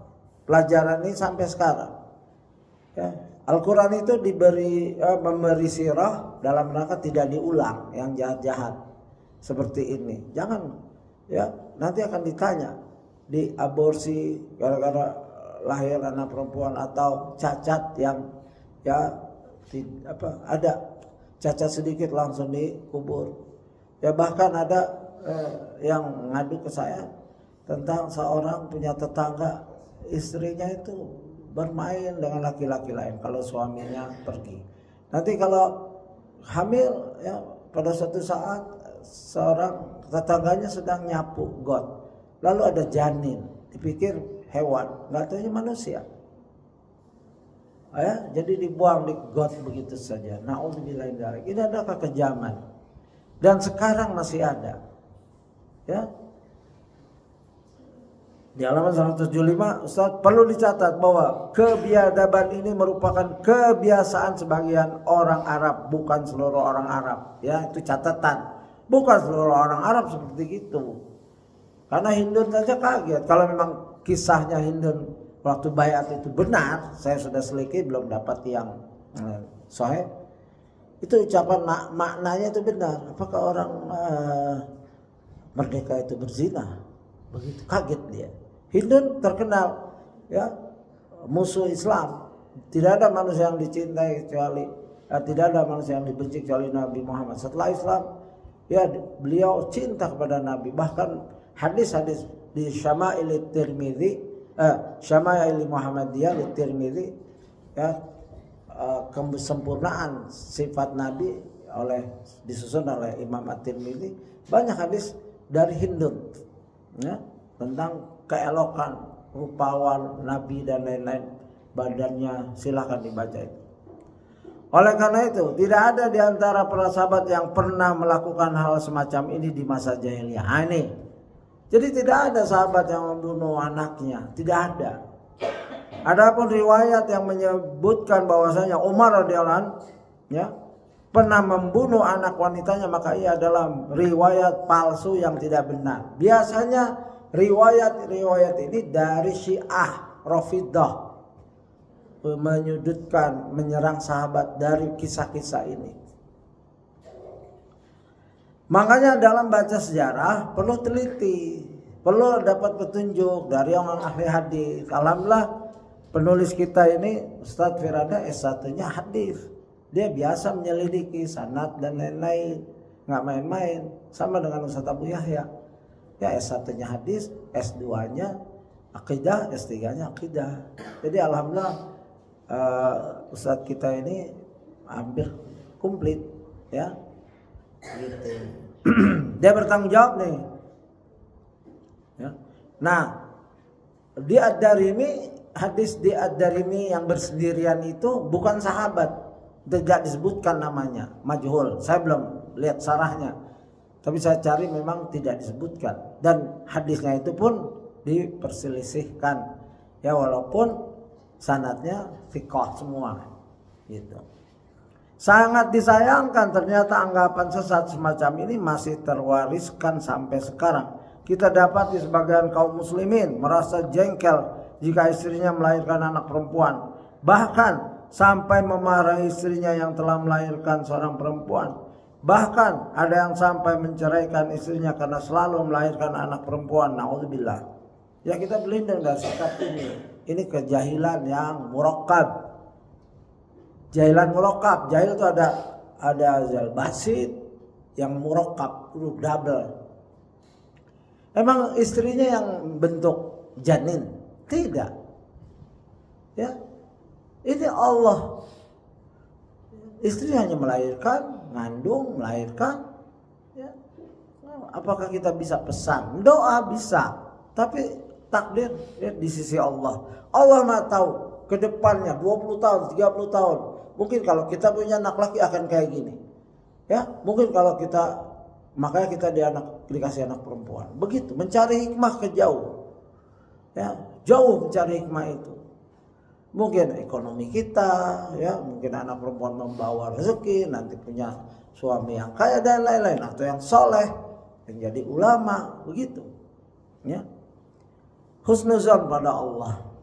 pelajaran ini sampai sekarang. Ya. Al-Quran itu memberi sirah dalam rangka tidak diulang yang jahat-jahat seperti ini. Jangan, ya, nanti akan ditanya di aborsi gara-gara lahir anak perempuan atau cacat yang, ya, ada cacat sedikit langsung dikubur. Ya, bahkan ada yang ngadu ke saya tentang seorang punya tetangga, istrinya itu bermain dengan laki-laki lain kalau suaminya pergi. Nanti kalau hamil, ya, pada suatu saat seorang tetangganya sedang nyapu got, lalu ada janin, dipikir hewan, nggak tahunya manusia. Ya, jadi dibuang di got begitu saja. Na'udzubillahi min dzalik. Ini adalah kekejaman. Dan sekarang masih ada. Ya. Di halaman 175, Ustaz, perlu dicatat bahwa kebiadaban ini merupakan kebiasaan sebagian orang Arab, bukan seluruh orang Arab. Ya, itu catatan. Bukan seluruh orang Arab seperti itu. Karena Hindun saja kaget. Kalau memang kisahnya Hindun waktu bayat itu benar, saya sudah selidiki, belum dapat yang sahih. Itu ucapan maknanya itu benar. Apakah orang merdeka itu berzina? Begitu kaget dia. Hindun terkenal, ya, musuh Islam. Tidak ada manusia yang dicintai kecuali, tidak ada manusia yang dibenci kecuali Nabi Muhammad. Setelah Islam, ya, beliau cinta kepada Nabi. Bahkan hadis-hadis di Syama'il Tirmidzi, Syama'il Muhammadiyah di Tirmidzi, ya, kesempurnaan sifat Nabi disusun oleh Imam At-Tirmidzi, banyak hadis dari Hindun, ya, tentang keelokan rupawan Nabi dan lain-lain badannya, silahkan dibaca itu. Oleh karena itu tidak ada di antara para sahabat yang pernah melakukan hal semacam ini di masa jahiliyah. Ini jadi tidak ada sahabat yang membunuh anaknya, tidak ada. Adapun riwayat yang menyebutkan bahwasanya Umar radhiyallahu anhu, ya, pernah membunuh anak wanitanya, maka ia adalah riwayat palsu yang tidak benar. Biasanya riwayat-riwayat ini dari Syiah Rafidah menyudutkan, menyerang sahabat dari kisah-kisah ini. Makanya dalam baca sejarah perlu teliti, perlu dapat petunjuk dari orang ahli hadis. Alhamdulillah penulis kita ini Ustadz Firanda S1-nya hadis. Dia biasa menyelidiki sanad dan lain-lain, nggak main-main. Sama dengan Ustadz Abu Yahya. Ya S1-nya hadis, S2-nya akidah, S3-nya akidah. Jadi alhamdulillah Ustadz kita ini hampir komplit, ya. Gitu. Dia bertanggung jawab nih. Ya. Nah, di Ad-Darimi, hadis di Ad-Darimi yang bersendirian itu bukan sahabat, tidak disebutkan namanya, majhul. Saya belum lihat sarahnya, tapi saya cari memang tidak disebutkan, dan hadisnya itu pun diperselisihkan, ya, walaupun sanadnya thiqah semua, gitu. Sangat disayangkan ternyata anggapan sesat semacam ini masih terwariskan sampai sekarang. Kita dapat di sebagian kaum muslimin merasa jengkel jika istrinya melahirkan anak perempuan, bahkan sampai memarahi istrinya yang telah melahirkan seorang perempuan. Bahkan ada yang sampai menceraikan istrinya karena selalu melahirkan anak perempuan. Naudzubillah. Ya, kita berlindung dari sikap ini. Ini kejahilan yang murakkab. Jahilan murakkab. Jahil itu ada jahil basit, yang murakkab, double. Emang istrinya yang bentuk janin? Tidak. Ya. Ini Allah. Istri hanya melahirkan, ngandung, melahirkan. Ya. Apakah kita bisa pesan? Doa bisa, tapi takdir, ya, di sisi Allah. Allah Maha tahu ke depannya 20 tahun, 30 tahun. Mungkin kalau kita punya anak laki akan kayak gini. Ya, mungkin kalau kita, makanya kita dikasih anak perempuan. Begitu, mencari hikmah ke jauh. Ya, jauh mencari hikmah itu. Mungkin ekonomi kita, ya, mungkin anak perempuan membawa rezeki, nanti punya suami yang kaya dan lain-lain, atau yang soleh, yang jadi ulama, begitu. Ya. Husnuzan pada Allah.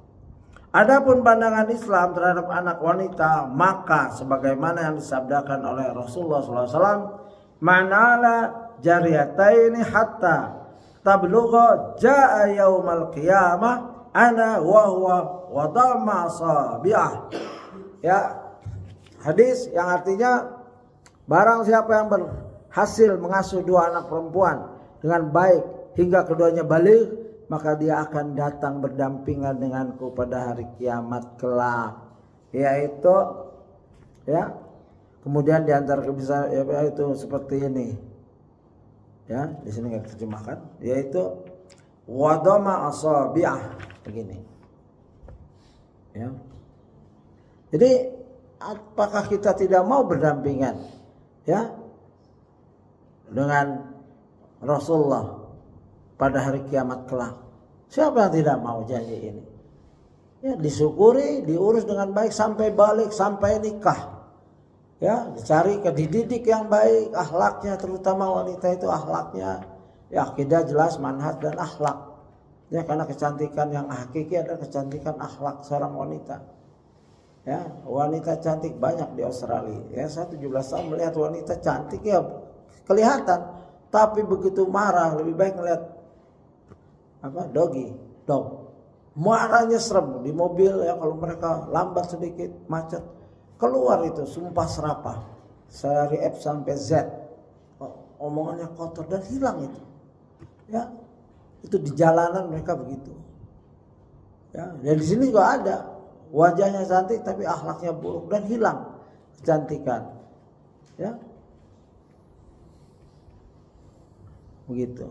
Adapun pandangan Islam terhadap anak wanita, maka sebagaimana yang disabdakan oleh Rasulullah SAW, manala jariyataini hatta tablugha jaa yaumal qiyamah ana wa huwa wa dhamma asabi'ah. Ya, hadis yang artinya barang siapa yang berhasil mengasuh dua anak perempuan dengan baik hingga keduanya balik, maka dia akan datang berdampingan denganku pada hari kiamat kelak. Yaitu, ya, kemudian di antara kebiasaan, ya, itu seperti ini. Ya, di sini nggak terjemahkan, yaitu wadama asabi'ah, begini. Ya. Jadi apakah kita tidak mau berdampingan, ya, dengan Rasulullah pada hari kiamat kelak? Siapa yang tidak mau janji ini? Ya, disyukuri, diurus dengan baik sampai balik, sampai nikah. Ya, dicari dididik yang baik, akhlaknya, terutama wanita itu akhlaknya, ya, akidah jelas, manhaj dan akhlak. Ya, karena kecantikan yang hakiki adalah kecantikan akhlak seorang wanita. Ya, wanita cantik banyak di Australia. Ya, saya 17 tahun melihat wanita cantik, ya, kelihatan. Tapi begitu marah, lebih baik melihat dog. Marahnya serem di mobil, ya, kalau mereka lambat sedikit, macet, keluar itu sumpah serapah dari F sampai Z, omongannya kotor dan hilang itu. Ya, Itu di jalanan mereka begitu. Ya, dan di sini juga ada wajahnya cantik tapi akhlaknya buruk dan hilang kecantikan. Ya. Begitu.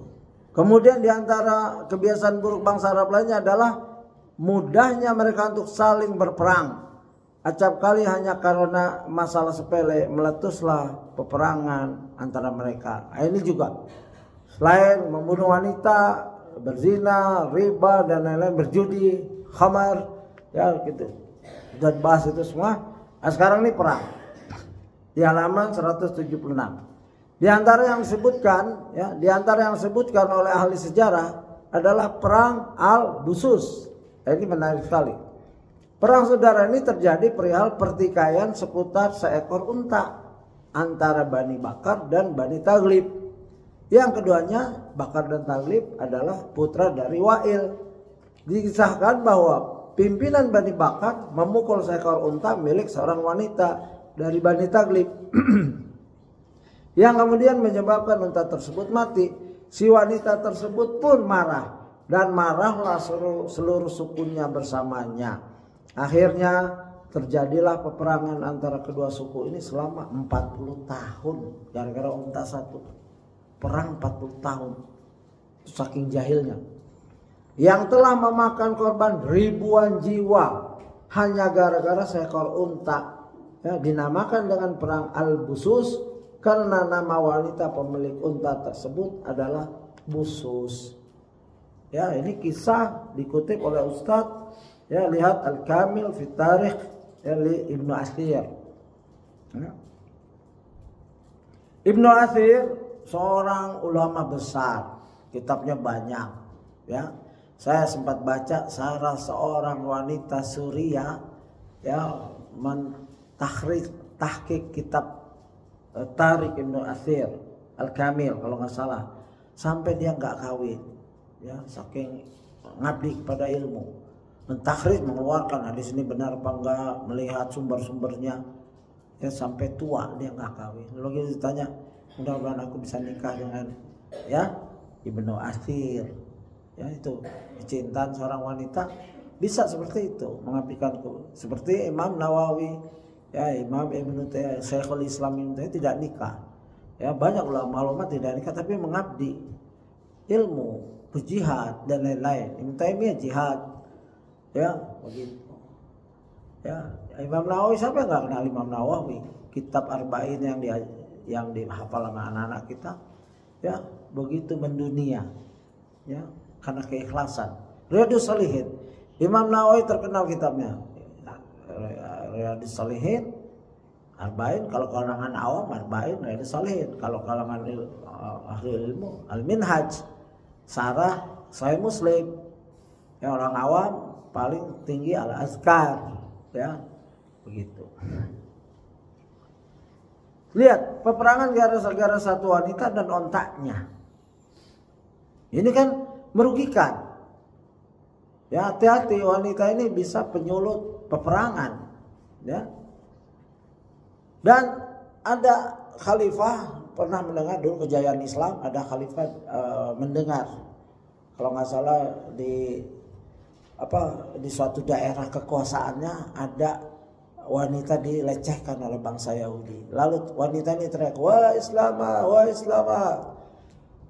Kemudian di antara kebiasaan buruk bangsa Arab lainnya adalah mudahnya mereka untuk saling berperang. Acap kali hanya karena masalah sepele meletuslah peperangan antara mereka. Nah, ini juga selain membunuh wanita, berzina, riba dan lain-lain, berjudi, khamar, ya gitu. Dan bahas itu semua. Nah, sekarang ini perang. Di halaman 176. Di antara yang disebutkan, ya, di antara yang disebutkan oleh ahli sejarah adalah perang Al-Busus. Ini menarik sekali. Perang saudara ini terjadi perihal pertikaian seputar seekor unta antara Bani Bakar dan Bani Taglib. Yang keduanya, Bakar dan Taglib adalah putra dari Wa'il. Dikisahkan bahwa pimpinan Bani Bakar memukul seekor unta milik seorang wanita dari Bani Taglib. Yang kemudian menyebabkan unta tersebut mati. Si wanita tersebut pun marah dan marahlah seluruh sukunya bersamanya. Akhirnya terjadilah peperangan antara kedua suku ini selama 40 tahun gara-gara unta satu. Perang 40 tahun. Saking jahilnya. Yang telah memakan korban ribuan jiwa hanya gara-gara seekor unta. Ya, dinamakan dengan perang Al-Busus karena nama wanita pemilik unta tersebut adalah Busus. Ya, ini kisah dikutip oleh Ustadz. Ya, lihat Al-Kamil fi Tarikh ya, Ibnu Athir. Ya. Ibnu Athir seorang ulama besar, kitabnya banyak. Ya, saya sempat baca salah seorang wanita Suriah ya tahqiq kitab Tarikh Ibnu Athir Al-Kamil kalau nggak salah, sampai dia nggak kawin. Ya, saking ngabdi kepada ilmu. Mentakhrid, mengeluarkan hadis ini benar apa enggak, melihat sumber-sumbernya, ya sampai tua dia nggak kawin. Lalu ditanya, mudah-mudahan aku bisa nikah dengan ya Ibnu Athir. Ya, itu kecintaan seorang wanita bisa seperti itu, mengabdikanku. Seperti Imam Nawawi, ya Imam Ibnu Taimiyah, Syekhul Islam Ibnu Taimiyah tidak nikah. Ya, banyak ulama tidak nikah tapi mengabdi ilmu, berjihad dan lain-lain. Ibnu Taimiyah jihad. Ya, begitu. Ya, Imam Nawawi, siapa yang nggak kenal Imam Nawawi? Kitab Arba'in yang dihafal sama anak-anak kita. Ya, begitu mendunia. Ya, karena keikhlasan. Riyadhus Shalihin. Imam Nawawi terkenal kitabnya. Riyadhus Shalihin, Arba'in, kalau kalangan awam Arba'in, Riyadhus Shalihin. Kalau kalangan ahli ilmu, Al-Minhaj, Syarah Sahih Muslim. Ya, orang awam paling tinggi Al-Azkar, ya begitu. Lihat peperangan gara-gara satu wanita dan ontaknya. Ini kan merugikan. Ya, hati-hati, wanita ini bisa penyulut peperangan. Ya. Dan ada khalifah pernah mendengar dulu kejayaan Islam, ada khalifah mendengar kalau nggak salah di suatu daerah kekuasaannya ada wanita dilecehkan oleh bangsa Yahudi. Lalu wanita ini teriak, "Wa Islama, wa Islama."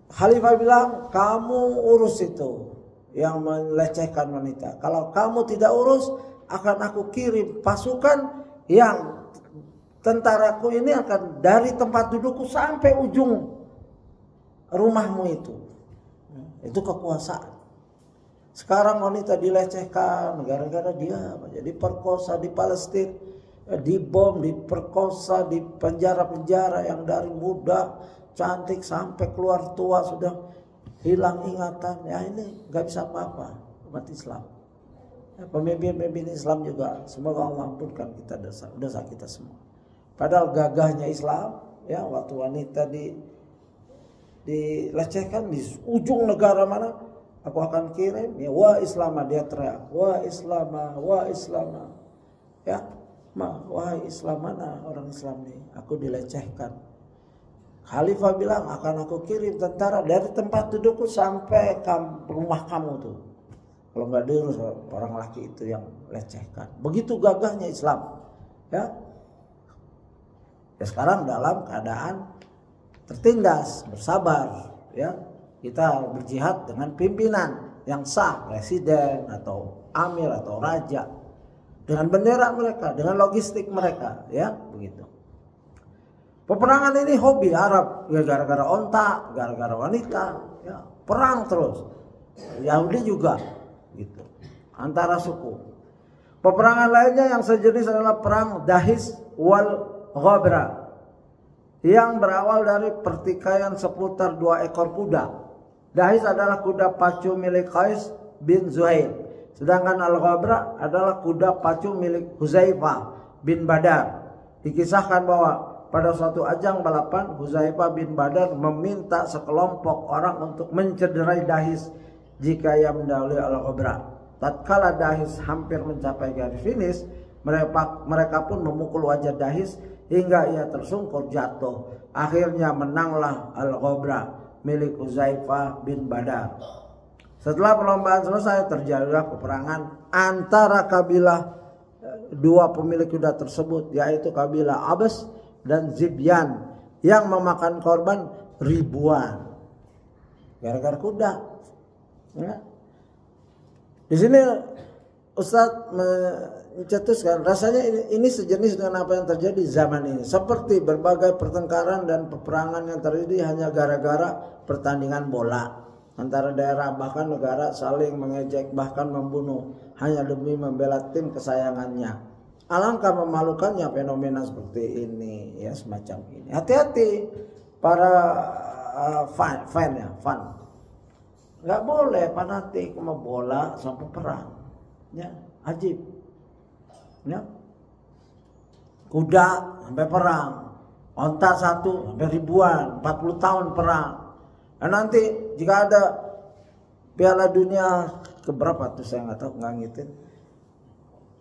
Khalifah bilang, "Kamu urus itu yang melecehkan wanita. Kalau kamu tidak urus, akan aku kirim pasukan yang tentaraku ini akan dari tempat dudukku sampai ujung rumahmu itu." Itu kekuasaan. Sekarang wanita dilecehkan gara-gara dia diperkosa di Palestina, dibom, diperkosa di penjara-penjara yang dari muda cantik sampai keluar tua sudah hilang ingatan. Ya, ini nggak bisa apa-apa umat Islam. Ya, pemimpin-pemimpin Islam juga semoga Allah ampunkan kita dosa kita semua. Padahal gagahnya Islam, ya waktu wanita dilecehkan di ujung negara mana, aku akan kirim ya wa Islama, dia teriak wa Islama, wa Islama. Ya, wahai Islam, mana orang Islam nih? Aku dilecehkan. Khalifah bilang akan aku kirim tentara dari tempat dudukku sampai rumah kamu tuh. Kalau nggak diurus orang laki itu yang lecehkan. Begitu gagahnya Islam. Ya. Ya sekarang dalam keadaan tertindas, bersabar. Ya. Kita berjihad dengan pimpinan yang sah, presiden atau amir atau raja. Dengan bendera mereka, dengan logistik mereka. Ya, begitu. Peperangan ini hobi Arab, ya gara-gara onta, gara-gara wanita, ya perang terus. Yahudi juga, gitu. Antara suku. Peperangan lainnya yang sejenis adalah perang Dahis wal Ghabra, yang berawal dari pertikaian seputar 2 ekor kuda. Dahis adalah kuda pacu milik Qais bin Zuhair, sedangkan Al-Ghabra adalah kuda pacu milik Huzaifah bin Badar. Dikisahkan bahwa pada suatu ajang balapan, Huzaifah bin Badar meminta sekelompok orang untuk mencederai Dahis jika ia mendahului Al-Ghabra. Tatkala Dahis hampir mencapai garis finish, mereka pun memukul wajah Dahis hingga ia tersungkur jatuh. Akhirnya menanglah Al-Ghabra milik Huzaifah bin Badar. Setelah perlombaan selesai, terjadilah peperangan antara kabilah 2 pemilik kuda tersebut, yaitu kabilah Abas dan Zibyan, yang memakan korban ribuan gara-gara kuda. Ya. Di sini Ustadz mencetuskan rasanya ini sejenis dengan apa yang terjadi zaman ini, seperti berbagai pertengkaran dan peperangan yang terjadi hanya gara-gara pertandingan bola antara daerah, bahkan negara saling mengejek bahkan membunuh hanya demi membela tim kesayangannya. Alangkah memalukannya fenomena seperti ini, ya semacam ini. Hati-hati para fan ya, fan. Nggak boleh fanatik sama bola sampai perang. Ya, ajib. Ya. Kuda sampai perang. Onta 1 sampai ribuan, 40 tahun perang. Dan nanti jika ada Piala Dunia keberapa tuh saya nggak tahu, nggak ngitin.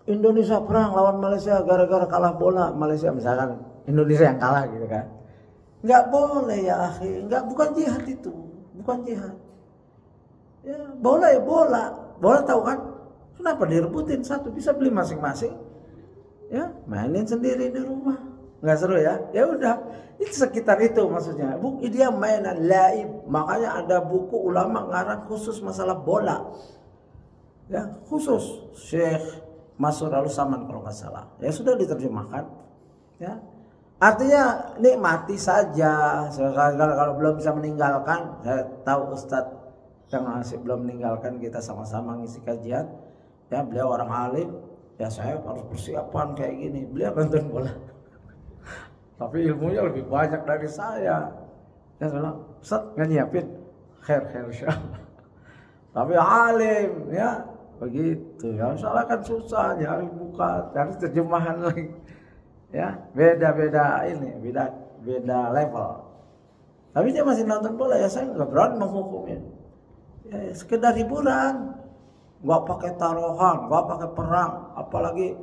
Indonesia perang lawan Malaysia gara-gara kalah bola. Malaysia misalkan, Indonesia yang kalah gitu kan. Nggak boleh ya akhi, bukan jihad itu, bukan jihad. Ya, bola ya bola. Bola tahu kan? Kenapa direbutin satu, bisa beli masing-masing. Ya, mainin sendiri di rumah. Nggak seru ya? Ya udah, itu sekitar itu maksudnya. Dia mainan laib. Makanya ada buku ulama ngarang khusus masalah bola. Ya, khusus Syekh Masur Al-Saman kalau nggak salah. Ya sudah diterjemahkan. Ya, artinya nikmati saja. Kalau belum bisa meninggalkan, saya tahu Ustadz yang masih belum meninggalkan, kita sama-sama ngisi kajian. Ya, beliau orang alim. Ya saya harus persiapan kayak gini. Beliau nonton bola. Tapi ilmunya lebih banyak dari saya. Ya saya bilang, Ustadz nggak nyiapin. Khair insyaallah. Tapi alim, ya. Begitu ya, soalnya kan susah, harus buka, harus terjemahan lagi, ya beda ini, beda level. Tapi dia masih nonton bola, ya saya nggak berani menghukumnya. Ya, sekedar hiburan, nggak pakai taruhan, nggak pakai perang, apalagi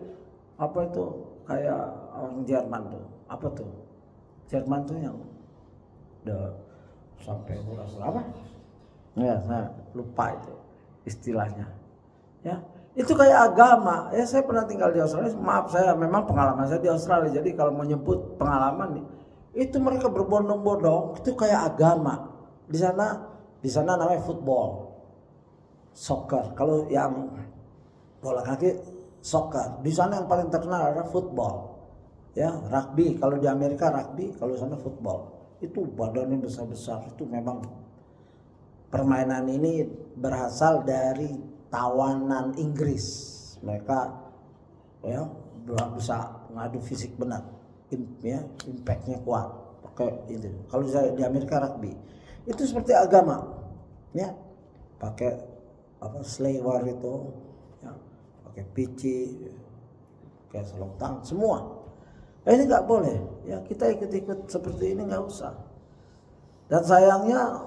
apa itu kayak orang Jerman tuh, apa tuh? Jerman tuh yang udah sampai berapa? Ya saya lupa itu istilahnya. Ya, itu kayak agama. Ya saya pernah tinggal di Australia. Maaf saya memang pengalaman saya di Australia. Jadi kalau menyebut pengalaman nih, itu mereka berbondong-bondong. Itu kayak agama. Di sana namanya football, soccer. Kalau yang bola kaki soccer. Di sana yang paling terkenal adalah football. Ya, rugby. Kalau di Amerika rugby, kalau di sana football. Itu badannya besar-besar. Itu memang permainan ini berasal dari tawanan Inggris. Mereka ya bisa ngadu fisik benar, ya, impactnya kuat. Pakai itu. Kalau di Amerika rugby itu seperti agama, ya, pakai apa slaver itu, ya, pakai pici, pakai selotang, semua. Ini nggak boleh. Ya kita ikut-ikut seperti ini nggak usah. Dan sayangnya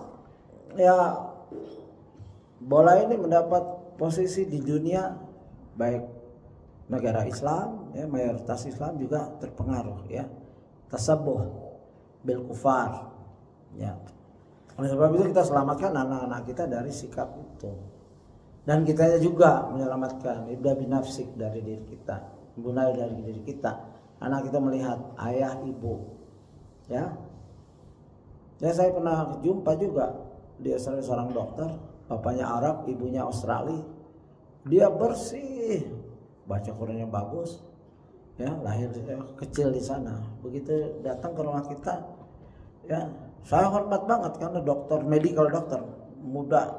ya bola ini mendapat posisi di dunia, baik negara Islam, ya, mayoritas Islam juga terpengaruh, ya, tasabbuh bil kufar, Ya. Oleh sebab itu kita selamatkan anak-anak kita dari sikap itu. Dan kita juga menyelamatkan ibda binafsik dari diri kita, bunai dari diri kita. Anak kita melihat ayah ibu, ya. Ya saya pernah jumpa juga, dia seorang dokter, bapaknya Arab, ibunya Australia. Dia bersih, baca Qurannya bagus, ya lahir kecil di sana. Begitu datang ke rumah kita, ya saya hormat banget karena dokter, medical dokter,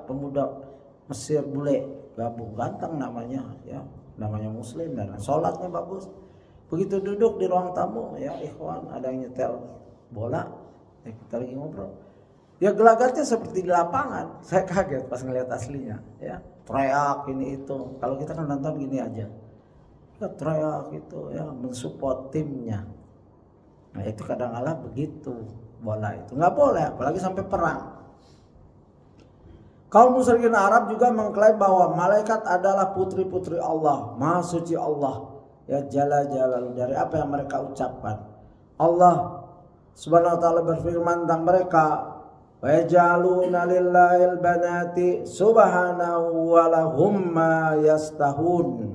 pemuda Mesir bule, gabung ganteng namanya, ya namanya Muslim dan sholatnya bagus. Begitu duduk di ruang tamu, ya ikhwan ada yang nyetel bola, ya kita lagi ngobrol. Ya gelagatnya seperti di lapangan. Saya kaget pas ngelihat aslinya, ya teriak ini itu. Kalau kita kan nonton gini aja, ya teriak itu, ya mensupport timnya. Nah itu kadang-kala begitu bola itu nggak boleh, apalagi sampai perang. Kaum musyrikin Arab juga mengklaim bahwa malaikat adalah putri-putri Allah, maha suci Allah, ya jalla jalaluhu, dari apa yang mereka ucapkan. Allah Subhanahu wa taala berfirman tentang mereka, wa yaj'aluna lillahil banati subhanahu wa lahum ma yastahun.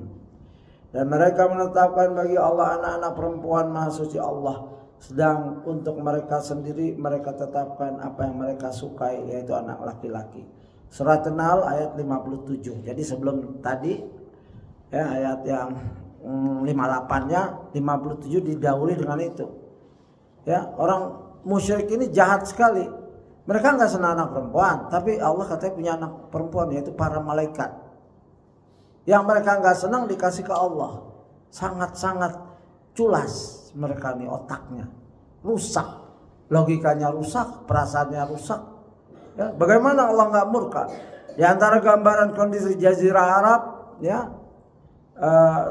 Dan mereka menetapkan bagi Allah anak-anak perempuan maha suci Allah, sedang untuk mereka sendiri mereka tetapkan apa yang mereka sukai, yaitu anak laki-laki. Surat An-Nahl ayat 57. Jadi sebelum tadi, ya ayat yang 58-nya 57 didahului dengan itu. Ya, orang musyrik ini jahat sekali. Mereka nggak senang anak perempuan, tapi Allah katanya punya anak perempuan, yaitu para malaikat. Yang mereka nggak senang dikasih ke Allah. Sangat-sangat culas mereka nih otaknya, rusak, logikanya rusak, perasaannya rusak. Ya, bagaimana Allah nggak murka? Di antara gambaran kondisi Jazirah Arab, ya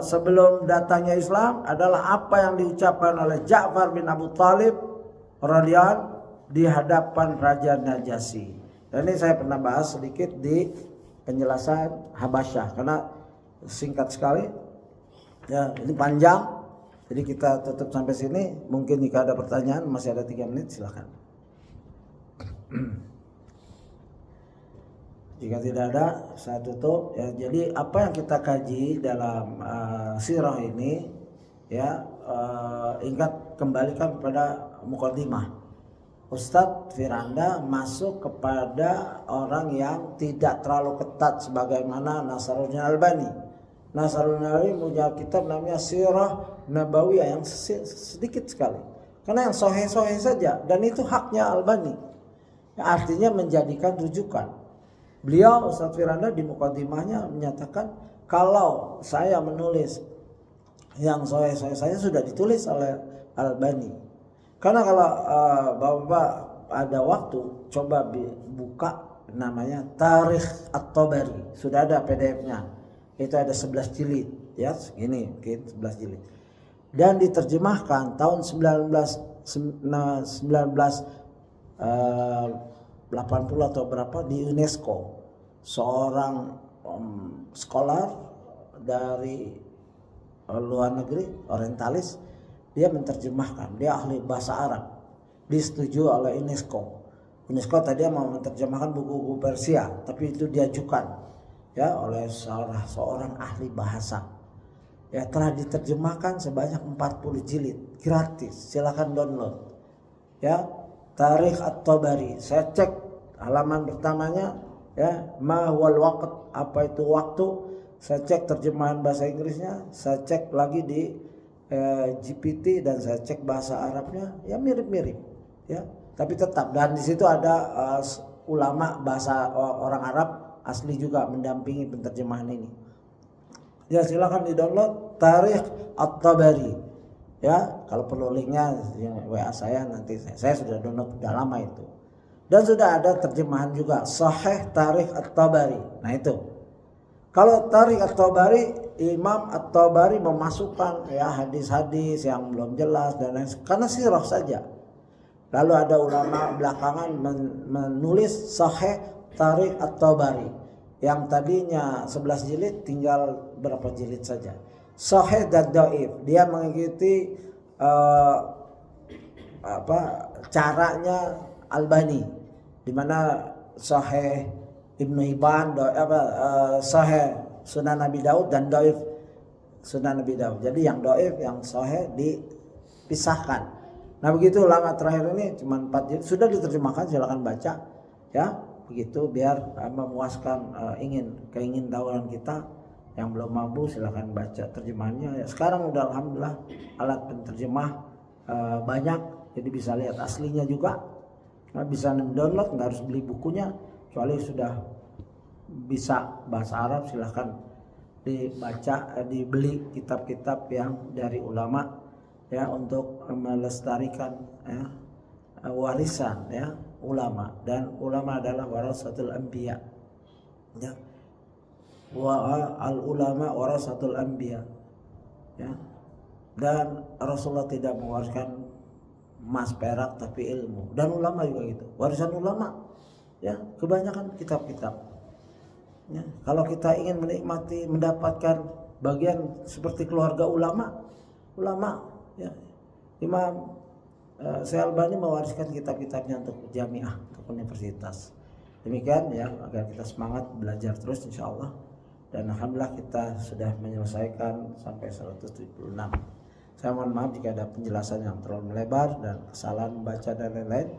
sebelum datangnya Islam adalah apa yang diucapkan oleh Ja'far bin Abu Thalib radhiyallahu di hadapan Raja Najasyi. Dan ini saya pernah bahas sedikit di penjelasan Habasyah karena singkat sekali. Ya, ini panjang. Jadi kita tutup sampai sini. Mungkin jika ada pertanyaan, masih ada 3 menit, silakan. Jika tidak ada, saya tutup. Ya, jadi apa yang kita kaji dalam sirah ini, ya ingat kembalikan kepada muqaddimah. Ustadz Firanda masuk kepada orang yang tidak terlalu ketat sebagaimana Nasaruddin Albani. Nasaruddin Albani punya kitab namanya Sirah Nabawiyah yang sedikit sekali. Karena yang soheh-soheh saja, dan itu haknya Albani. Ya, artinya menjadikan rujukan. Beliau Ustadz Firanda di muqaddimahnya menyatakan kalau saya menulis yang soheh-soheh saya sudah ditulis oleh Albani. Karena kalau Bapak ada waktu coba buka namanya Tarikh At-Tabari, sudah ada PDF-nya. Itu ada 11 jilid, ya segini mungkin 11 jilid. Dan diterjemahkan tahun 80 atau berapa di UNESCO. Seorang scholar dari luar negeri, orientalis, dia menerjemahkan, dia ahli bahasa Arab, disetujui oleh UNESCO. UNESCO tadi mau menerjemahkan buku-buku Persia, tapi itu diajukan ya oleh seorang ahli bahasa. Ya telah diterjemahkan sebanyak 40 jilid, gratis, silakan download. Ya, Tarikh At-Tabari. Saya cek halaman pertamanya, ya, ma huwal waqt, apa itu waktu. Saya cek terjemahan bahasa Inggrisnya, saya cek lagi di GPT dan saya cek bahasa Arabnya, ya mirip-mirip, ya. Tapi tetap, dan di situ ada ulama bahasa orang Arab asli juga mendampingi penerjemahan ini. Ya silakan di-download Tarikh At-Tabari. Ya, kalau perlu linknya WA saya nanti saya sudah download udah lama itu. Dan sudah ada terjemahan juga Sahih Tarikh At-Tabari. Nah itu. Kalau Tarikh At-Tabari, Imam At-Tabari memasukkan ya hadis-hadis yang belum jelas dan lain, karena sirah saja. Lalu ada ulama belakangan menulis Sahih Tarikh At-Tabari. Yang tadinya 11 jilid tinggal berapa jilid saja. Sahih dan Dhaif, dia mengikuti caranya Albani, di mana Sahih Ibnu Hibban, Sahih Sunan Abi Daud dan Dhaif Sunan Abi Daud. Jadi yang Dhaif, yang Sahih dipisahkan. Nah begitu ulama terakhir ini cuma 4 jilid, sudah diterjemahkan, silakan baca ya. Begitu biar memuaskan keingintahuan kita. Yang belum mampu silakan baca terjemahannya ya. Sekarang udah alhamdulillah alat penterjemah banyak, jadi bisa lihat aslinya juga. Nah, bisa download, nggak harus beli bukunya, kecuali sudah bisa bahasa Arab silahkan dibaca, dibeli kitab-kitab yang dari ulama ya, untuk melestarikan ya, warisan ya ulama. Dan ulama adalah warasatul anbiya ya, wa al ulama warasatul anbiya ya. Dan Rasulullah tidak mewariskan emas perak tapi ilmu, dan ulama juga gitu, warisan ulama ya, kebanyakan kitab-kitab ya. Kalau kita ingin menikmati, mendapatkan bagian seperti keluarga ulama ya, Imam Syekh Albani mewariskan kitab-kitabnya untuk jamiah, untuk universitas. Demikian ya, agar kita semangat belajar terus insyaallah. Dan alhamdulillah kita sudah menyelesaikan sampai 176. Saya mohon maaf jika ada penjelasan yang terlalu melebar dan kesalahan membaca dan lain-lain.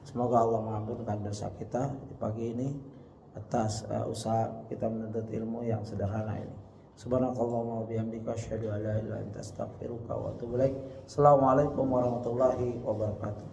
Semoga Allah mengampunkan dosa kita di pagi ini atas usaha kita menuntut ilmu yang sederhana ini. Subhanakallahumma wa bihamdika asyhadu an la ilaha illa anta astaghfiruka wa atubu ilaik. Assalamualaikum warahmatullahi wabarakatuh.